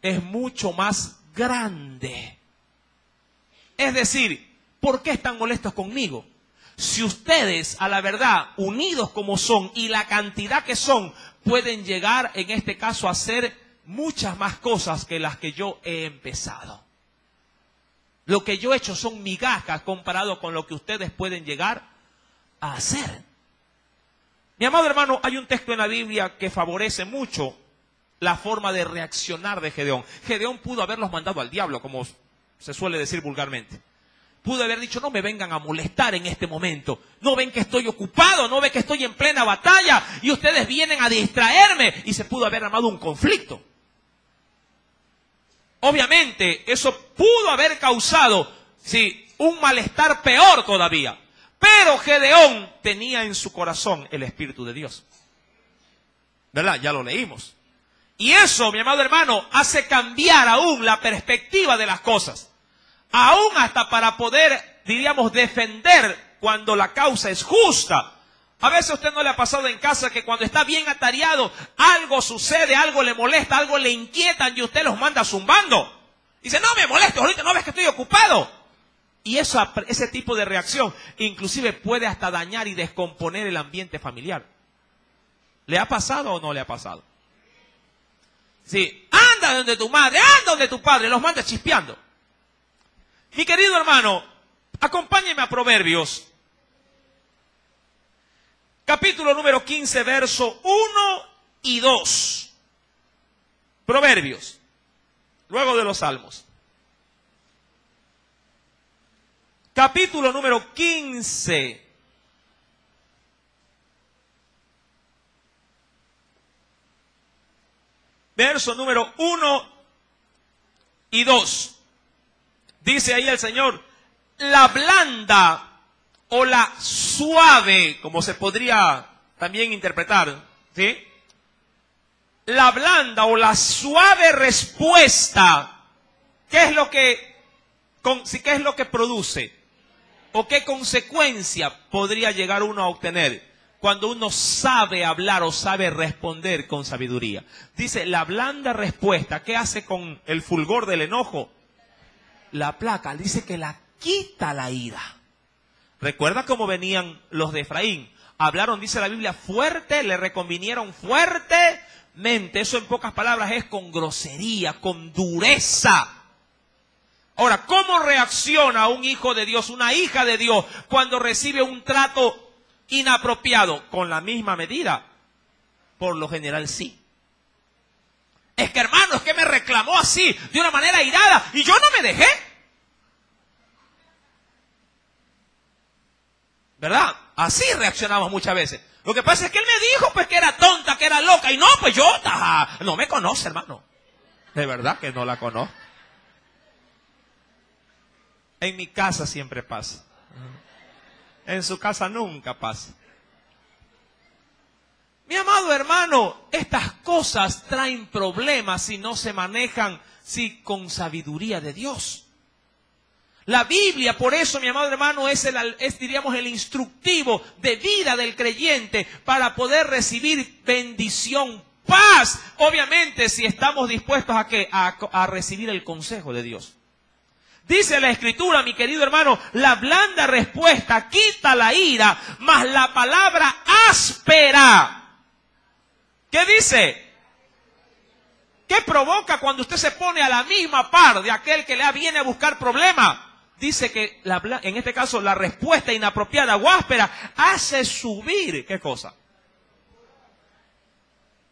S1: es mucho más grande. Es decir, ¿por qué están molestos conmigo? Si ustedes, a la verdad, unidos como son y la cantidad que son, pueden llegar, en este caso, a hacer muchas más cosas que las que yo he empezado. Lo que yo he hecho son migajas comparado con lo que ustedes pueden llegar a hacer. Mi amado hermano, hay un texto en la Biblia que favorece mucho la forma de reaccionar de Gedeón. Gedeón pudo haberlos mandado al diablo, como se suele decir vulgarmente. Pudo haber dicho, no me vengan a molestar en este momento. No ven que estoy ocupado, no ven que estoy en plena batalla y ustedes vienen a distraerme. Y se pudo haber armado un conflicto. Obviamente, eso pudo haber causado, sí, un malestar peor todavía. Pero Gedeón tenía en su corazón el Espíritu de Dios. ¿Verdad? Ya lo leímos. Y eso, mi amado hermano, hace cambiar aún la perspectiva de las cosas. Aún hasta para poder, diríamos, defender cuando la causa es justa. A veces a usted no le ha pasado en casa que cuando está bien atareado, algo sucede, algo le molesta, algo le inquieta y usted los manda zumbando. Dice, no me molestes, ahorita no ves que estoy ocupado. Y ese tipo de reacción inclusive puede hasta dañar y descomponer el ambiente familiar. ¿Le ha pasado o no le ha pasado? Sí, anda donde tu madre, anda donde tu padre, los manda chispeando. Mi querido hermano, acompáñeme a Proverbios, capítulo número 15, verso 1 y 2. Proverbios, luego de los Salmos. Capítulo número 15. Verso número 1 y 2. Dice ahí el Señor, la blanda o la suave, como se podría también interpretar, ¿sí? La blanda o la suave respuesta, ¿qué es lo que produce? ¿O qué consecuencia podría llegar uno a obtener cuando uno sabe hablar o sabe responder con sabiduría? Dice, la blanda respuesta, ¿qué hace con el fulgor del enojo? La placa, dice que la quita la ira. ¿Recuerda cómo venían los de Efraín? Hablaron, dice la Biblia, fuerte, le reconvinieron fuertemente. Eso en pocas palabras es con grosería, con dureza. Ahora, ¿cómo reacciona un hijo de Dios, una hija de Dios, cuando recibe un trato inapropiado? Con la misma medida. Por lo general, sí. Es que hermano, es que me reclamó así, de una manera airada, y yo no me dejé. ¿Verdad? Así reaccionamos muchas veces. Lo que pasa es que él me dijo pues que era tonta, que era loca, y no, pues yo, no me conoce, hermano. De verdad que no la conozco. En mi casa siempre pasa. En su casa nunca pasa. Mi amado hermano, estas cosas traen problemas si no se manejan con sabiduría de Dios. La Biblia, por eso, mi amado hermano, diríamos, el instructivo de vida del creyente para poder recibir bendición, paz. Obviamente, si estamos dispuestos a recibir el consejo de Dios. Dice la Escritura, mi querido hermano, la blanda respuesta quita la ira, mas la palabra áspera. ¿Qué dice? ¿Qué provoca cuando usted se pone a la misma par de aquel que le viene a buscar problema? Dice que, en este caso, la respuesta inapropiada o áspera hace subir, ¿qué cosa?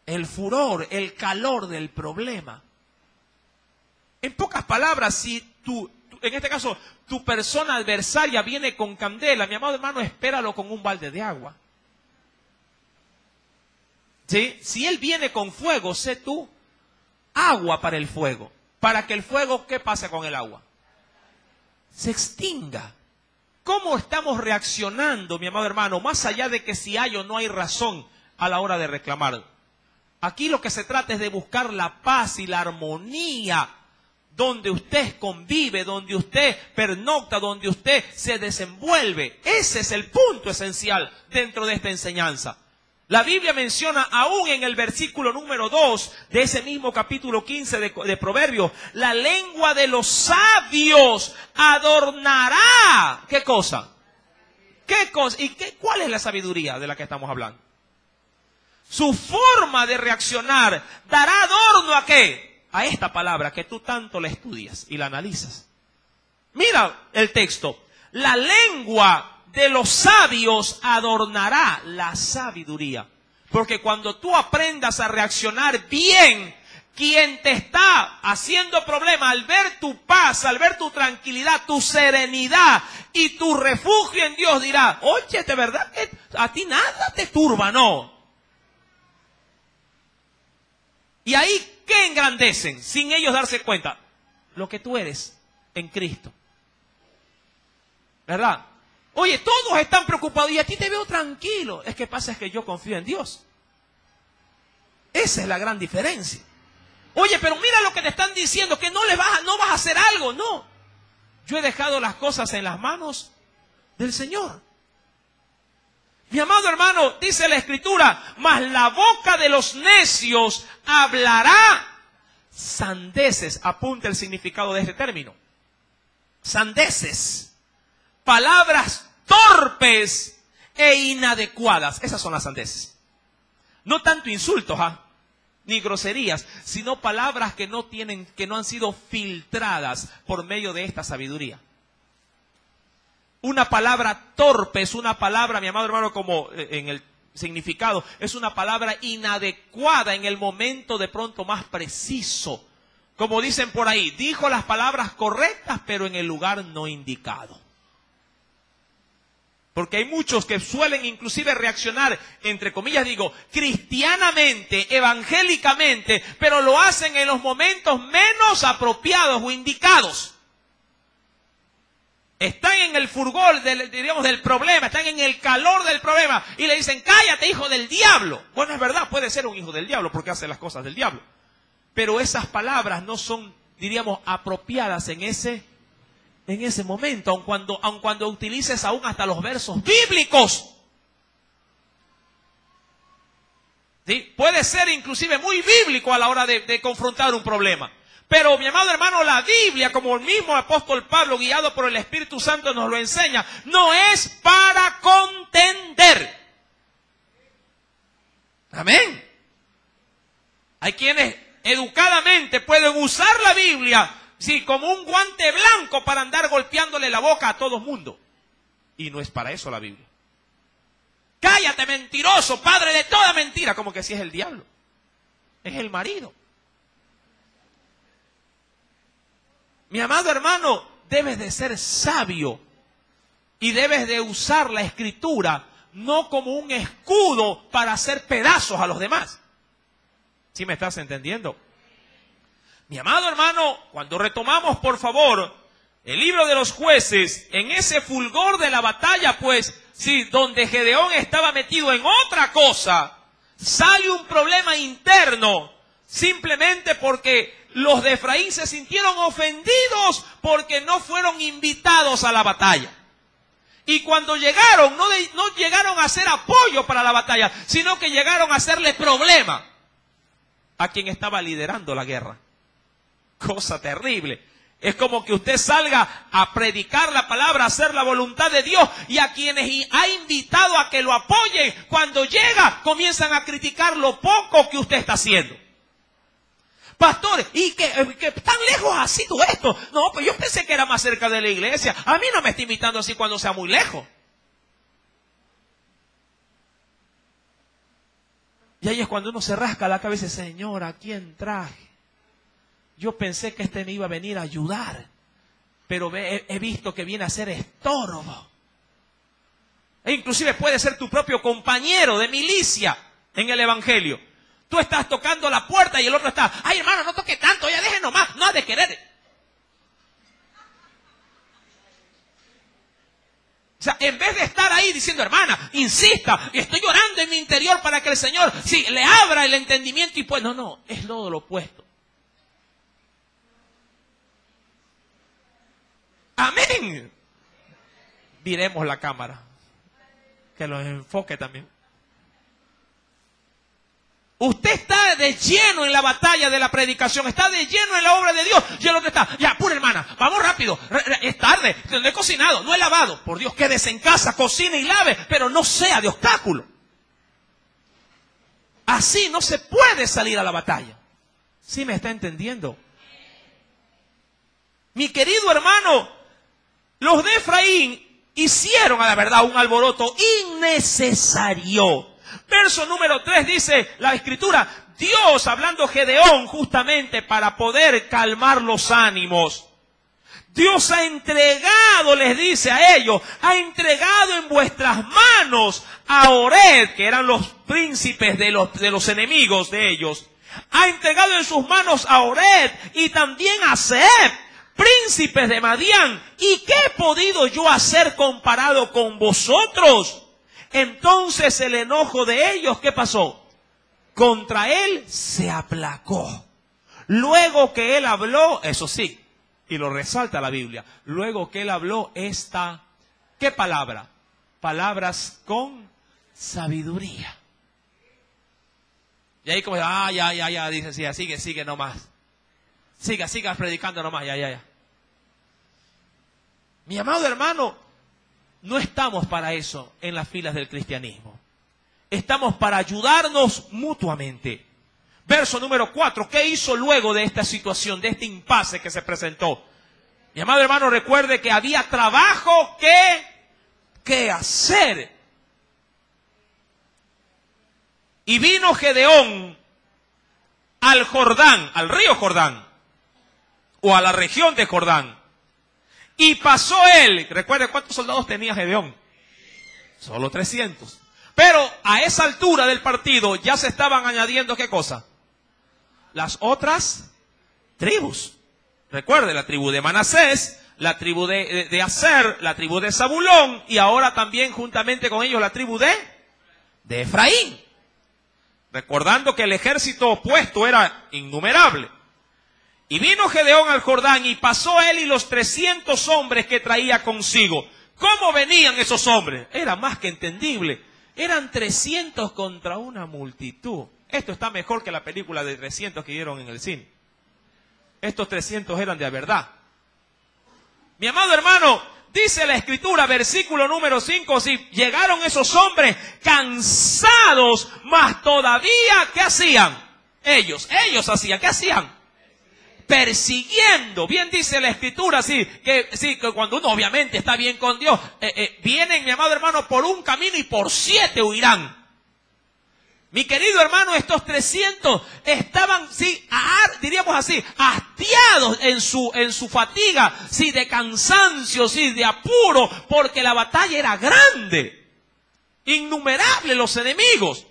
S1: El furor, el calor del problema. En pocas palabras, si en este caso, tu persona adversaria viene con candela, mi amado hermano, espéralo con un balde de agua. ¿Sí? Si él viene con fuego, sé tú agua para el fuego. Para que el fuego, ¿qué pasa con el agua? Se extinga. ¿Cómo estamos reaccionando, mi amado hermano? Más allá de que si hay o no hay razón a la hora de reclamar. Aquí lo que se trata es de buscar la paz y la armonía donde usted convive, donde usted pernocta, donde usted se desenvuelve. Ese es el punto esencial dentro de esta enseñanza. La Biblia menciona aún en el versículo número 2 de ese mismo capítulo 15 de Proverbios, la lengua de los sabios adornará. ¿Qué cosa? ¿Qué cosa? ¿Y cuál es la sabiduría de la que estamos hablando? Su forma de reaccionar dará adorno ¿a qué? A esta palabra que tú tanto la estudias y la analizas. Mira el texto. La lengua de los sabios adornará la sabiduría. Porque cuando tú aprendas a reaccionar bien, quien te está haciendo problema, al ver tu paz, al ver tu tranquilidad, tu serenidad y tu refugio en Dios, dirá, oye, ¿de verdad que a ti nada te turba? No. Y ahí, ¿qué engrandecen? Sin ellos darse cuenta. Lo que tú eres en Cristo. ¿Verdad? Oye, todos están preocupados y a ti te veo tranquilo. Es que pasa es que yo confío en Dios. Esa es la gran diferencia. Oye, pero mira lo que te están diciendo, que no vas a hacer algo. No. Yo he dejado las cosas en las manos del Señor. Mi amado hermano, dice la Escritura, mas la boca de los necios hablará sandeces. Apunta el significado de este término. Sandeces. Palabras torpes e inadecuadas. Esas son las sandeces. No tanto insultos, ni groserías, sino palabras que no han sido filtradas por medio de esta sabiduría. Una palabra torpe es una palabra, mi amado hermano, como en el significado, es una palabra inadecuada en el momento de pronto más preciso. Como dicen por ahí, dijo las palabras correctas, pero en el lugar no indicado. Porque hay muchos que suelen inclusive reaccionar, entre comillas digo, cristianamente, evangélicamente, pero lo hacen en los momentos menos apropiados o indicados. Están en el furgor del problema, están en el calor del problema y le dicen, cállate, hijo del diablo. Bueno, es verdad, puede ser un hijo del diablo porque hace las cosas del diablo. Pero esas palabras no son, diríamos, apropiadas en ese momento, aun cuando utilices aún hasta los versos bíblicos. ¿Sí? Puede ser inclusive muy bíblico a la hora de confrontar un problema. Pero mi amado hermano, la Biblia, como el mismo apóstol Pablo, guiado por el Espíritu Santo, nos lo enseña, no es para contender. Amén. Hay quienes educadamente pueden usar la Biblia, sí, como un guante blanco para andar golpeándole la boca a todo el mundo. Y no es para eso la Biblia. Cállate, mentiroso, padre de toda mentira. Como que si es el diablo. Es el marido. Mi amado hermano, debes de ser sabio. Y debes de usar la Escritura no como un escudo para hacer pedazos a los demás. ¿Sí me estás entendiendo? Mi amado hermano, cuando retomamos, por favor, el libro de los Jueces, en ese fulgor de la batalla, pues, sí, donde Gedeón estaba metido en otra cosa, Sale un problema interno simplemente porque los de Efraín se sintieron ofendidos porque no fueron invitados a la batalla. Y cuando llegaron, no llegaron a ser apoyo para la batalla, sino que llegaron a hacerle problema a quien estaba liderando la guerra. Cosa terrible. Es como que usted salga a predicar la palabra, a hacer la voluntad de Dios, y a quienes ha invitado a que lo apoyen, cuando llega, comienzan a criticar lo poco que usted está haciendo. Pastor, ¿y qué tan lejos ha sido esto? No, pues yo pensé que era más cerca de la iglesia. A mí no me está invitando así cuando sea muy lejos. Y ahí es cuando uno se rasca la cabeza y dice, Señor, ¿a quién traje? Yo pensé que este me iba a venir a ayudar, pero he visto que viene a ser estorbo. E inclusive puede ser tu propio compañero de milicia en el evangelio. Tú estás tocando la puerta y el otro está, ay hermano, no toque tanto, ya deje nomás, no ha de querer. O sea, en vez de estar ahí diciendo, hermana, insista, estoy orando en mi interior para que el Señor, sí, le abra el entendimiento y pues, no, es todo lo opuesto. Amén. Viremos la cámara, que los enfoque también. Usted está de lleno en la batalla de la predicación, está de lleno en la obra de Dios. Y el otro está, ya, pura hermana, vamos rápido, es tarde, no he cocinado, no he lavado. Por Dios, quédese en casa, cocine y lave, pero no sea de obstáculo. Así no se puede salir a la batalla. ¿Sí me está entendiendo? Mi querido hermano, los de Efraín hicieron a la verdad un alboroto innecesario. Verso número 3 dice la escritura, Dios, hablando Gedeón justamente para poder calmar los ánimos. Dios ha entregado, les dice a ellos, ha entregado en vuestras manos a Oreb, que eran los príncipes de los enemigos de ellos. Ha entregado en sus manos a Oreb y también a Seb, príncipes de Madián. ¿Y qué he podido yo hacer comparado con vosotros? Entonces el enojo de ellos, ¿qué pasó? Contra él se aplacó. Luego que él habló, eso sí, y lo resalta la Biblia, luego que él habló esta, ¿qué palabra? Palabras con sabiduría. Y ahí como, ya, dice, sí, sigue nomás. Siga predicando nomás, ya. Mi amado hermano, no estamos para eso en las filas del cristianismo. Estamos para ayudarnos mutuamente. Verso número 4. ¿Qué hizo luego de esta situación, de este impasse que se presentó? Mi amado hermano, recuerde que había trabajo que hacer. Y vino Gedeón al Jordán, al río Jordán, o a la región de Jordán. Y pasó él, recuerde cuántos soldados tenía Gedeón, solo 300. Pero a esa altura del partido ya se estaban añadiendo, ¿qué cosa? Las otras tribus. Recuerde, la tribu de Manasés, la tribu de Aser, la tribu de Zabulón, y ahora también juntamente con ellos la tribu de Efraín. Recordando que el ejército opuesto era innumerable. Y vino Gedeón al Jordán y pasó él y los 300 hombres que traía consigo. ¿Cómo venían esos hombres? Era más que entendible. Eran 300 contra una multitud. Esto está mejor que la película de 300 que dieron en el cine. Estos 300 eran de verdad. Mi amado hermano, dice la escritura, versículo número 5, si llegaron esos hombres cansados, mas todavía, ¿qué hacían? Ellos hacían, ¿qué hacían? Persiguiendo. Bien dice la escritura, que cuando uno obviamente está bien con Dios, vienen, mi amado hermano, por un camino y por 7 huirán. Mi querido hermano, estos 300 estaban, diríamos así, hastiados en su fatiga, de cansancio, de apuro, porque la batalla era grande. Innumerables los enemigos.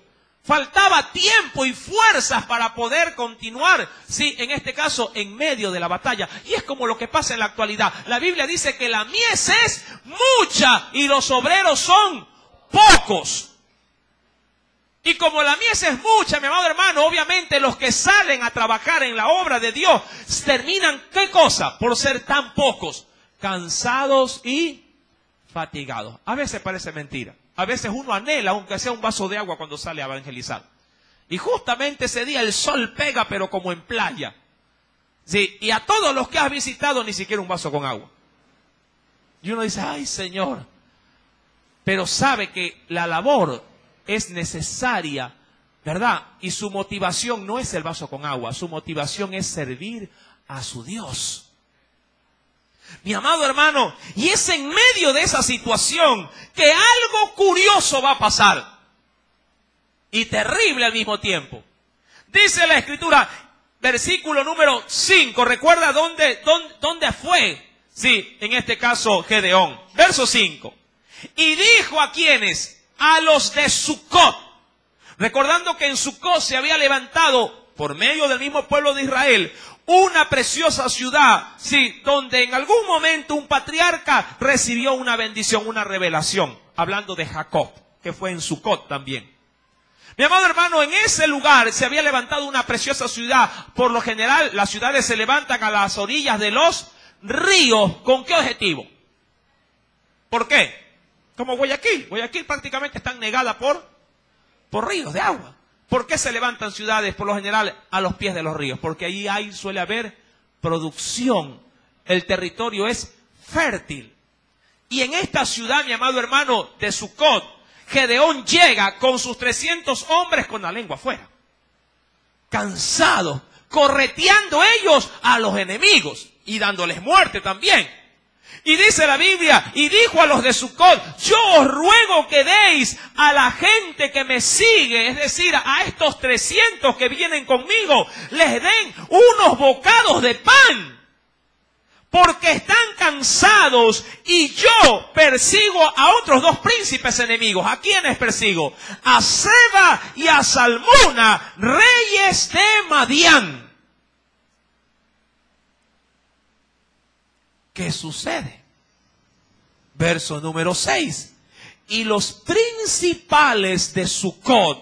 S1: Faltaba tiempo y fuerzas para poder continuar, en este caso, en medio de la batalla. Y es como lo que pasa en la actualidad. La Biblia dice que la mies es mucha y los obreros son pocos. Y como la mies es mucha, mi amado hermano, obviamente los que salen a trabajar en la obra de Dios terminan, ¿qué cosa? Por ser tan pocos, cansados y fatigados. A veces parece mentira. A veces uno anhela, aunque sea un vaso de agua cuando sale a evangelizar. Y justamente ese día el sol pega, pero como en playa. Sí, y a todos los que has visitado ni siquiera un vaso con agua. Y uno dice, ay Señor. Pero sabe que la labor es necesaria, ¿verdad? Y su motivación no es el vaso con agua, su motivación es servir a su Dios. Mi amado hermano, y es en medio de esa situación que algo curioso va a pasar. Y terrible al mismo tiempo. Dice la Escritura, versículo número 5, ¿recuerda dónde fue? Sí, en este caso Gedeón. Verso 5. Y dijo a quienes, a los de Sucot, recordando que en Sucot se había levantado, por medio del mismo pueblo de Israel, una preciosa ciudad, sí, donde en algún momento un patriarca recibió una bendición, una revelación, hablando de Jacob, que fue en Sucot también. Mi amado hermano, en ese lugar se había levantado una preciosa ciudad. Por lo general, las ciudades se levantan a las orillas de los ríos. ¿Con qué objetivo? ¿Por qué? Como Guayaquil. Guayaquil prácticamente está negada por ríos de agua. ¿Por qué se levantan ciudades por lo general a los pies de los ríos? Porque ahí suele haber producción. El territorio es fértil. Y en esta ciudad, mi amado hermano, de Sucot, Gedeón llega con sus 300 hombres con la lengua afuera. Cansados, correteando ellos a los enemigos y dándoles muerte también. Y dice la Biblia, y dijo a los de Sucot, yo os ruego que deis a la gente que me sigue, es decir, a estos 300 que vienen conmigo, les den unos bocados de pan. Porque están cansados y yo persigo a otros dos príncipes enemigos. ¿A quiénes persigo? A Seba y a Salmuna, reyes de Madián. ¿Qué sucede? Verso número 6. Y los principales de Sucot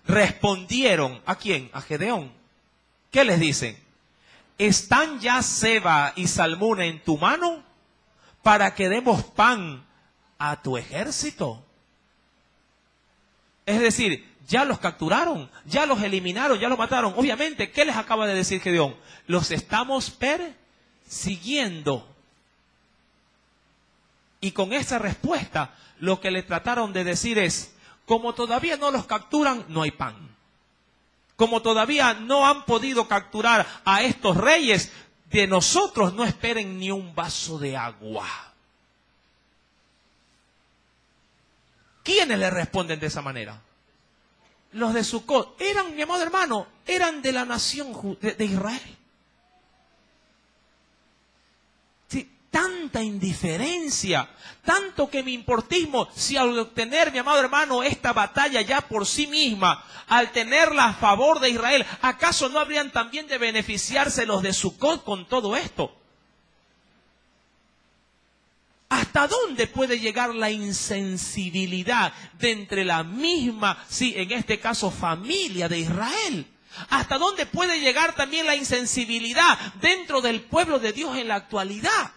S1: respondieron, ¿a quién? A Gedeón. ¿Qué les dicen? ¿Están ya Seba y Salmuna en tu mano para que demos pan a tu ejército? Es decir, ya los capturaron, ya los eliminaron, ya los mataron. Obviamente, ¿qué les acaba de decir Gedeón? Los estamos persiguiendo. Y con esa respuesta, lo que le trataron de decir es, como todavía no los capturan, no hay pan. Como todavía no han podido capturar a estos reyes, de nosotros no esperen ni un vaso de agua. ¿Quiénes le responden de esa manera? Los de Sucot. Eran, mi amado hermano, eran de la nación de Israel. Sí, tanta indiferencia, tanto que mi importismo, si al obtener, mi amado hermano, esta batalla ya por sí misma, al tenerla a favor de Israel, ¿acaso no habrían también de beneficiarse los de Sucot con todo esto? ¿Hasta dónde puede llegar la insensibilidad de entre la misma, sí, en este caso familia de Israel? ¿Hasta dónde puede llegar también la insensibilidad dentro del pueblo de Dios en la actualidad?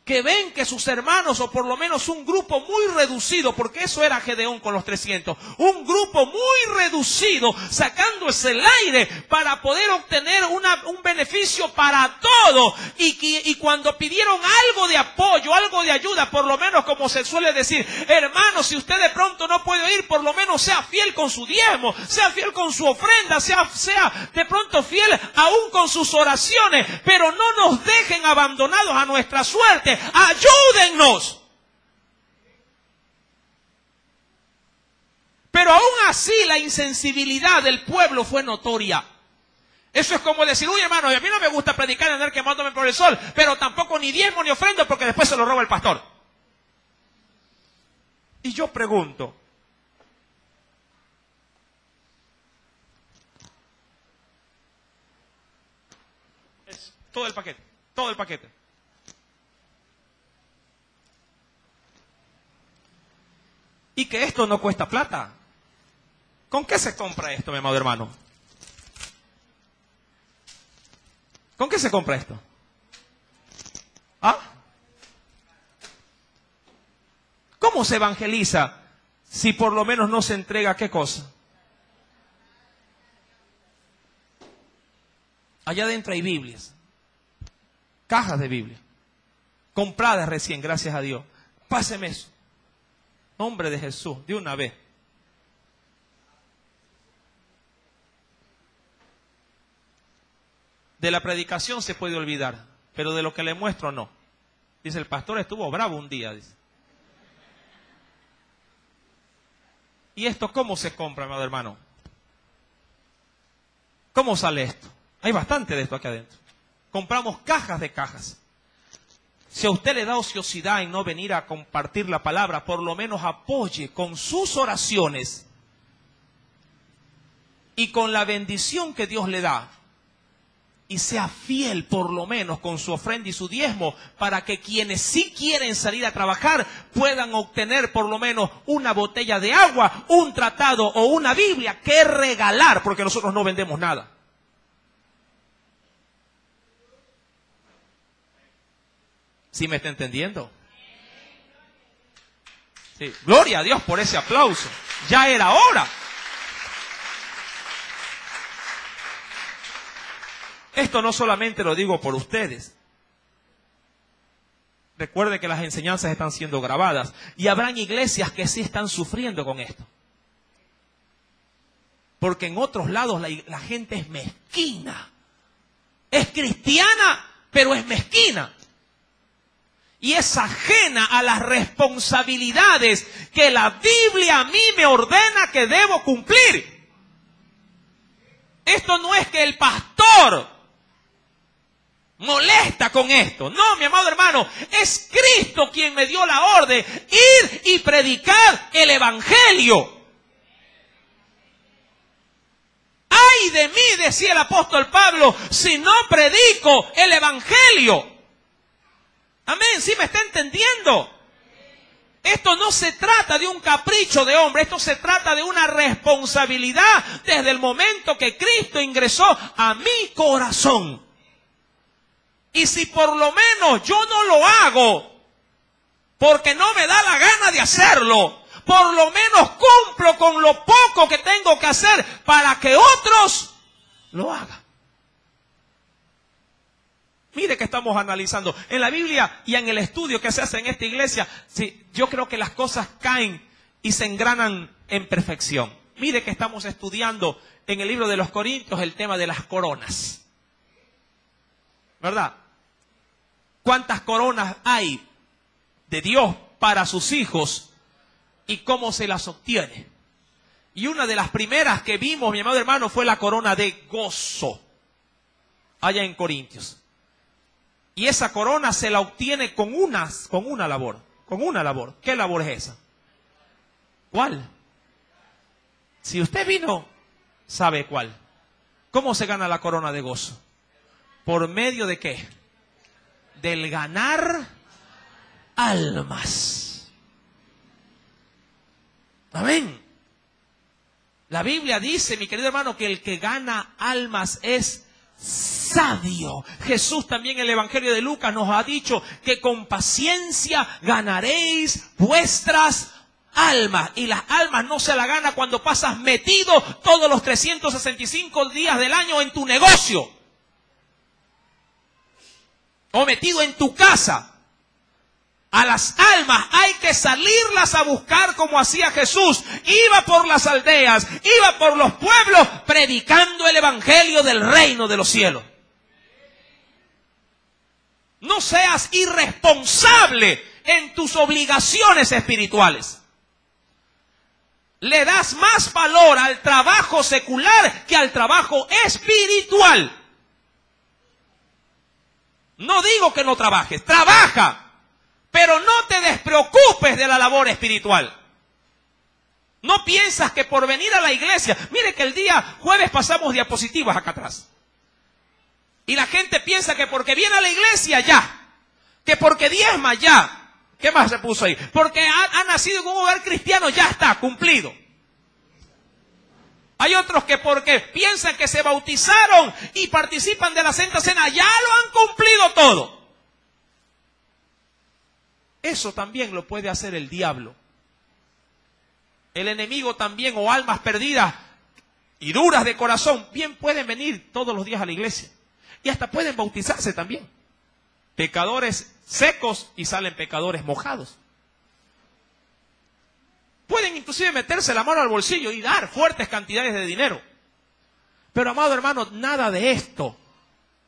S1: Que ven que sus hermanos, o por lo menos un grupo muy reducido, porque eso era Gedeón con los 300, un grupo muy reducido, sacándose el aire para poder obtener un beneficio para todos. Y cuando pidieron algo de apoyo, algo de ayuda, por lo menos como se suele decir, hermano, si usted de pronto no puede ir, por lo menos sea fiel con su diezmo, sea fiel con su ofrenda, sea de pronto fiel aún con sus oraciones, pero no nos dejen abandonados a nuestra suerte. Ayúdennos. Pero aún así la insensibilidad del pueblo fue notoria. Eso es como decir, uy hermano, a mí no me gusta predicar y andar quemándome por el sol, pero tampoco ni diezmo ni ofrenda porque después se lo roba el pastor. Y yo pregunto, es todo el paquete, todo el paquete. Y que esto no cuesta plata. ¿Con qué se compra esto, mi amado hermano? ¿Con qué se compra esto? ¿Ah? ¿Cómo se evangeliza si por lo menos no se entrega qué cosa? Allá adentro hay Biblias, cajas de Biblia, compradas recién, gracias a Dios. Páseme eso. Nombre de Jesús, de una vez. De la predicación se puede olvidar, pero de lo que le muestro no. Dice, el pastor estuvo bravo un día, dice. ¿Y esto cómo se compra, amado hermano? ¿Cómo sale esto? Hay bastante de esto aquí adentro. Compramos cajas de cajas. Si a usted le da ociosidad en no venir a compartir la palabra, por lo menos apoye con sus oraciones y con la bendición que Dios le da. Y sea fiel por lo menos con su ofrenda y su diezmo para que quienes sí quieren salir a trabajar puedan obtener por lo menos una botella de agua, un tratado o una Biblia que regalar, porque nosotros no vendemos nada. ¿Sí me está entendiendo? Sí. Gloria a Dios por ese aplauso. Ya era hora. Esto no solamente lo digo por ustedes. Recuerde que las enseñanzas están siendo grabadas y habrán iglesias que sí están sufriendo con esto. Porque en otros lados la gente es mezquina. Es cristiana, pero es mezquina. Y es ajena a las responsabilidades que la Biblia a mí me ordena que debo cumplir. Esto no es que el pastor molesta con esto. No, mi amado hermano, es Cristo quien me dio la orden, ir y predicar el evangelio. Ay de mí, decía el apóstol Pablo, si no predico el evangelio. Amén, ¿sí me está entendiendo? Esto no se trata de un capricho de hombre, esto se trata de una responsabilidad desde el momento que Cristo ingresó a mi corazón. Y si por lo menos yo no lo hago, porque no me da la gana de hacerlo, por lo menos cumplo con lo poco que tengo que hacer para que otros lo hagan. Mire que estamos analizando en la Biblia y en el estudio que se hace en esta iglesia. Sí, yo creo que las cosas caen y se engranan en perfección. Mire que estamos estudiando en el libro de los Corintios el tema de las coronas. ¿Verdad? ¿Cuántas coronas hay de Dios para sus hijos y cómo se las obtiene? Y una de las primeras que vimos, mi amado hermano, fue la corona de gozo allá en Corintios. Y esa corona se la obtiene con una labor. ¿Qué labor es esa? ¿Cuál? Si usted vino, sabe cuál. ¿Cómo se gana la corona de gozo? ¿Por medio de qué? Del ganar almas. Amén. La Biblia dice, mi querido hermano, que el que gana almas es sabio. Jesús también en el Evangelio de Lucas nos ha dicho que con paciencia ganaréis vuestras almas. Y las almas no se la gana cuando pasas metido todos los 365 días del año en tu negocio. O metido en tu casa. A las almas hay que salirlas a buscar como hacía Jesús. Iba por las aldeas, iba por los pueblos, predicando el evangelio del reino de los cielos. No seas irresponsable en tus obligaciones espirituales. Le das más valor al trabajo secular que al trabajo espiritual. No digo que no trabajes, trabaja. Pero no te despreocupes de la labor espiritual. No piensas que por venir a la iglesia, mire que el día jueves pasamos diapositivas acá atrás. Y la gente piensa que porque viene a la iglesia ya, que porque diezma ya. ¿Qué más se puso ahí? Porque ha nacido en un hogar cristiano, ya está, cumplido. Hay otros que porque piensan que se bautizaron y participan de la Santa Cena, ya lo han cumplido todo. Eso también lo puede hacer el diablo. El enemigo también, o almas perdidas y duras de corazón, bien pueden venir todos los días a la iglesia. Y hasta pueden bautizarse también. Pecadores secos y salen pecadores mojados. Pueden inclusive meterse la mano al bolsillo y dar fuertes cantidades de dinero. Pero, amado hermano, nada de esto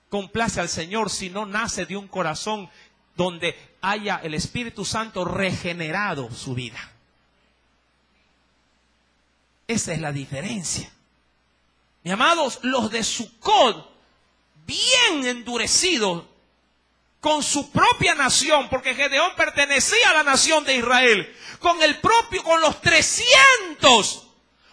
S1: complace al Señor si no nace de un corazón donde haya el Espíritu Santo regenerado su vida. Esa es la diferencia. Mis amados, los de Sucot, bien endurecidos con su propia nación, porque Gedeón pertenecía a la nación de Israel, con los 300.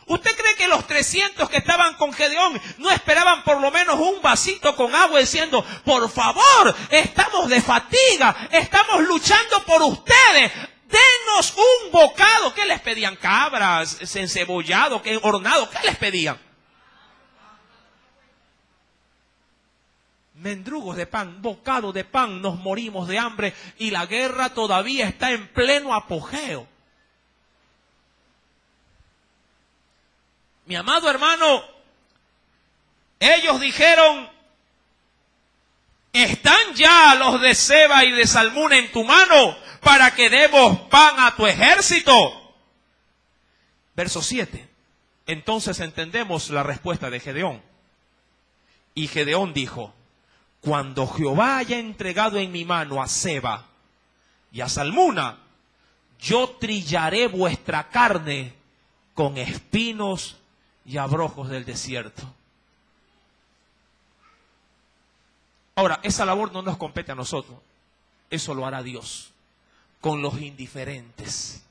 S1: ¿Usted cree que los 300 que estaban con Gedeón no esperaban por lo menos un vasito con agua diciendo, por favor, estamos de fatiga, estamos luchando por ustedes, denos un bocado? ¿Qué les pedían? Cabras, encebollado, hornado, ¿qué les pedían? Mendrugos de pan, bocado de pan, nos morimos de hambre y la guerra todavía está en pleno apogeo. Mi amado hermano, ellos dijeron, ¿están ya los de Seba y de Salmuna en tu mano para que demos pan a tu ejército? Verso 7. Entonces entendemos la respuesta de Gedeón. Y Gedeón dijo, cuando Jehová haya entregado en mi mano a Seba y a Salmuna, yo trillaré vuestra carne con espinos y abrojos del desierto. Ahora, esa labor no nos compete a nosotros. Eso lo hará Dios con los indiferentes,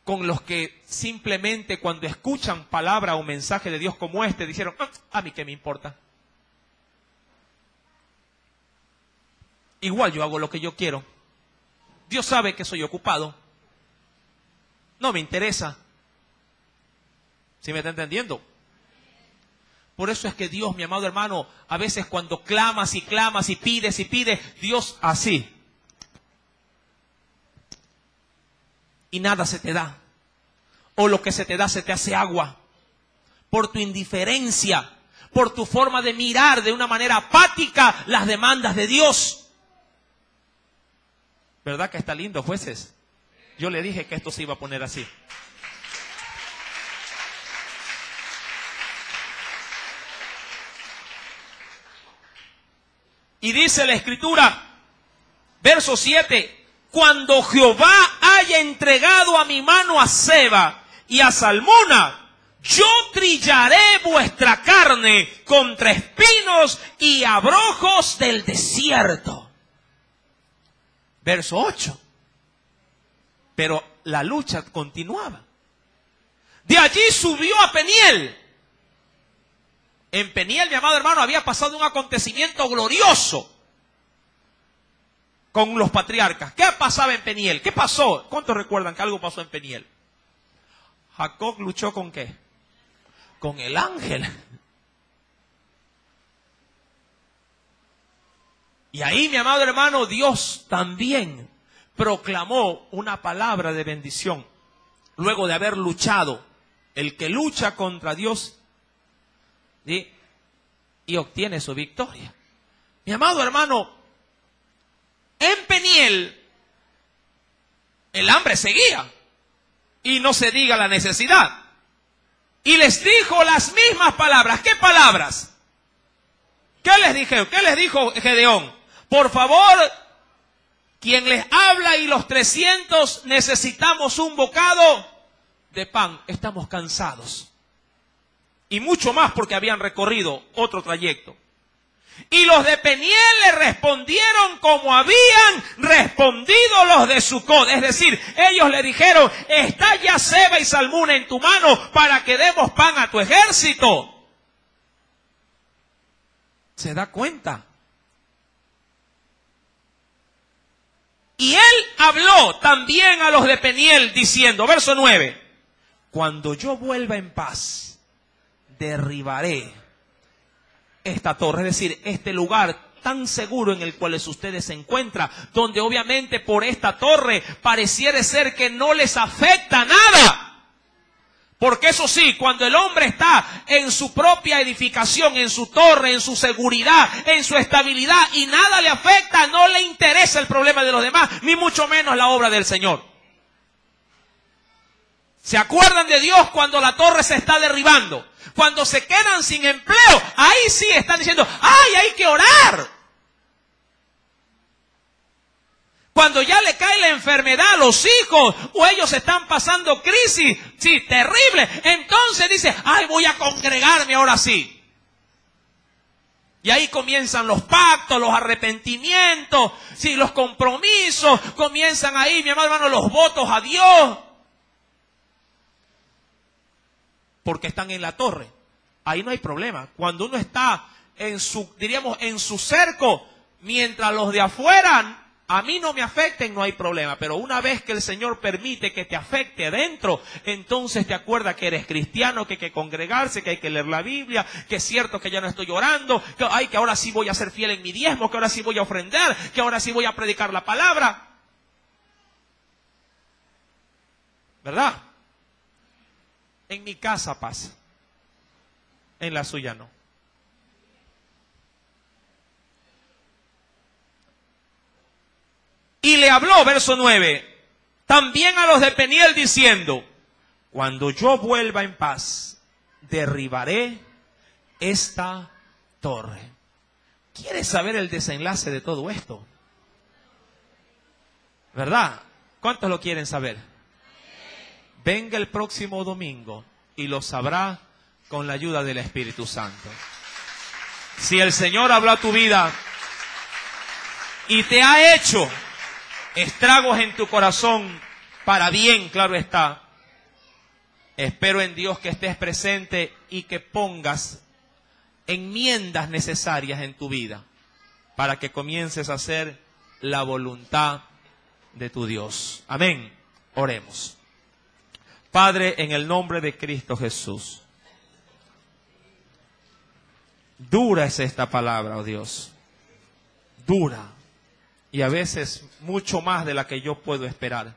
S1: con los que simplemente cuando escuchan palabra o mensaje de Dios como este, dijeron, a mí qué me importa. Igual yo hago lo que yo quiero. Dios sabe que soy ocupado. No me interesa. ¿Sí me está entendiendo? Por eso es que Dios, mi amado hermano, a veces cuando clamas y clamas y pides, Dios así. Y nada se te da. O lo que se te da se te hace agua. Por tu indiferencia, por tu forma de mirar de una manera apática las demandas de Dios. ¿Verdad que está lindo, jueces? Yo le dije que esto se iba a poner así. Y dice la Escritura, verso 7, cuando Jehová haya entregado a mi mano a Seba y a Salmuna, yo trillaré vuestra carne contra espinos y abrojos del desierto. Verso 8. Pero la lucha continuaba. De allí subió a Peniel. En Peniel, mi amado hermano, había pasado un acontecimiento glorioso con los patriarcas. ¿Qué pasaba en Peniel? ¿Qué pasó? ¿Cuántos recuerdan que algo pasó en Peniel? Jacob luchó ¿con qué? Con el ángel. Y ahí, mi amado hermano, Dios también proclamó una palabra de bendición. Luego de haber luchado, el que lucha contra Dios, ¿sí?, y obtiene su victoria. Mi amado hermano, en Peniel el hambre seguía y no se diga la necesidad. Y les dijo las mismas palabras. ¿Qué palabras? ¿Qué les dije? ¿Qué les dijo Gedeón? Por favor, quien les habla y los 300 necesitamos un bocado de pan. Estamos cansados. Y mucho más porque habían recorrido otro trayecto. Y los de Peniel le respondieron como habían respondido los de Sucot. Es decir, ellos le dijeron, está ya Seba y Salmuna en tu mano para que demos pan a tu ejército. ¿Se da cuenta? Y él habló también a los de Peniel diciendo, verso 9, cuando yo vuelva en paz, derribaré esta torre, es decir, este lugar tan seguro en el cual ustedes se encuentran, donde obviamente por esta torre pareciera ser que no les afecta nada. Porque eso sí, cuando el hombre está en su propia edificación, en su torre, en su seguridad, en su estabilidad y nada le afecta, no le interesa el problema de los demás, ni mucho menos la obra del Señor. ¿Se acuerdan de Dios cuando la torre se está derribando? Cuando se quedan sin empleo, ahí sí están diciendo, ¡ay, hay que orar! Cuando ya le cae la enfermedad a los hijos, o ellos están pasando crisis, sí, terrible, entonces dice, ¡ay, voy a congregarme ahora sí! Y ahí comienzan los pactos, los arrepentimientos, sí, los compromisos, comienzan ahí, mi amado hermano, los votos a Dios. Porque están en la torre. Ahí no hay problema. Cuando uno está en su, diríamos, en su cerco, mientras los de afuera a mí no me afecten, no hay problema. Pero una vez que el Señor permite que te afecte adentro, entonces te acuerdas que eres cristiano, que hay que congregarse, que hay que leer la Biblia, que es cierto que ya no estoy orando, que ahora sí voy a ser fiel en mi diezmo, que ahora sí voy a ofrendar, que ahora sí voy a predicar la palabra. ¿Verdad? En mi casa pasa, en la suya no. Y le habló, verso 9, también a los de Peniel diciendo, cuando yo vuelva en paz, derribaré esta torre. ¿Quieres saber el desenlace de todo esto? ¿Verdad? ¿Cuántos lo quieren saber? Venga el próximo domingo y lo sabrá con la ayuda del Espíritu Santo. Si el Señor habló a tu vida y te ha hecho estragos en tu corazón, para bien, claro está, espero en Dios que estés presente y que pongas enmiendas necesarias en tu vida para que comiences a hacer la voluntad de tu Dios. Amén. Oremos. Padre, en el nombre de Cristo Jesús, dura es esta palabra, oh Dios, dura, y a veces mucho más de la que yo puedo esperar.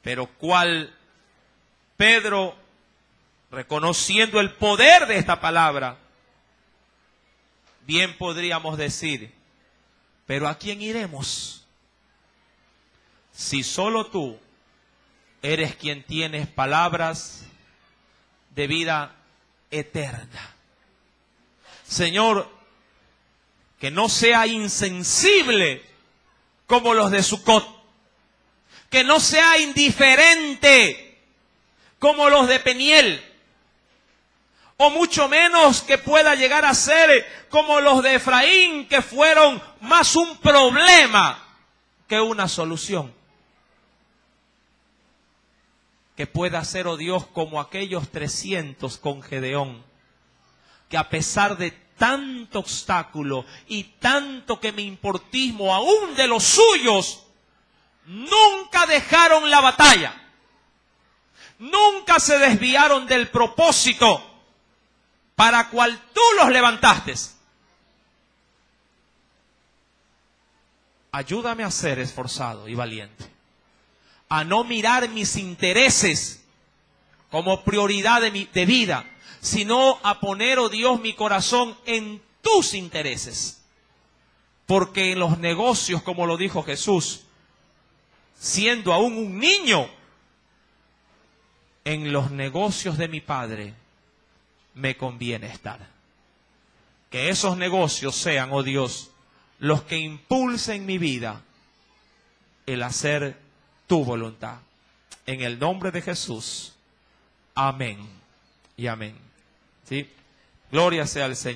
S1: Pero cual Pedro, reconociendo el poder de esta palabra, bien podríamos decir, pero ¿a quién iremos? Si solo tú eres quien tienes palabras de vida eterna. Señor, que no sea insensible como los de Sucot, que no sea indiferente como los de Peniel, o mucho menos que pueda llegar a ser como los de Efraín, que fueron más un problema que una solución. Que pueda ser, oh Dios, como aquellos 300 con Gedeón, que a pesar de tanto obstáculo y tanto que me importismo aún de los suyos, nunca dejaron la batalla, nunca se desviaron del propósito para cual tú los levantaste. Ayúdame a ser esforzado y valiente, a no mirar mis intereses como prioridad de vida, sino a poner, oh Dios, mi corazón en tus intereses. Porque en los negocios, como lo dijo Jesús, siendo aún un niño, en los negocios de mi Padre me conviene estar. Que esos negocios sean, oh Dios, los que impulsen mi vida, el hacer tu voluntad. En el nombre de Jesús. Amén y amén. ¿Sí? Gloria sea al Señor.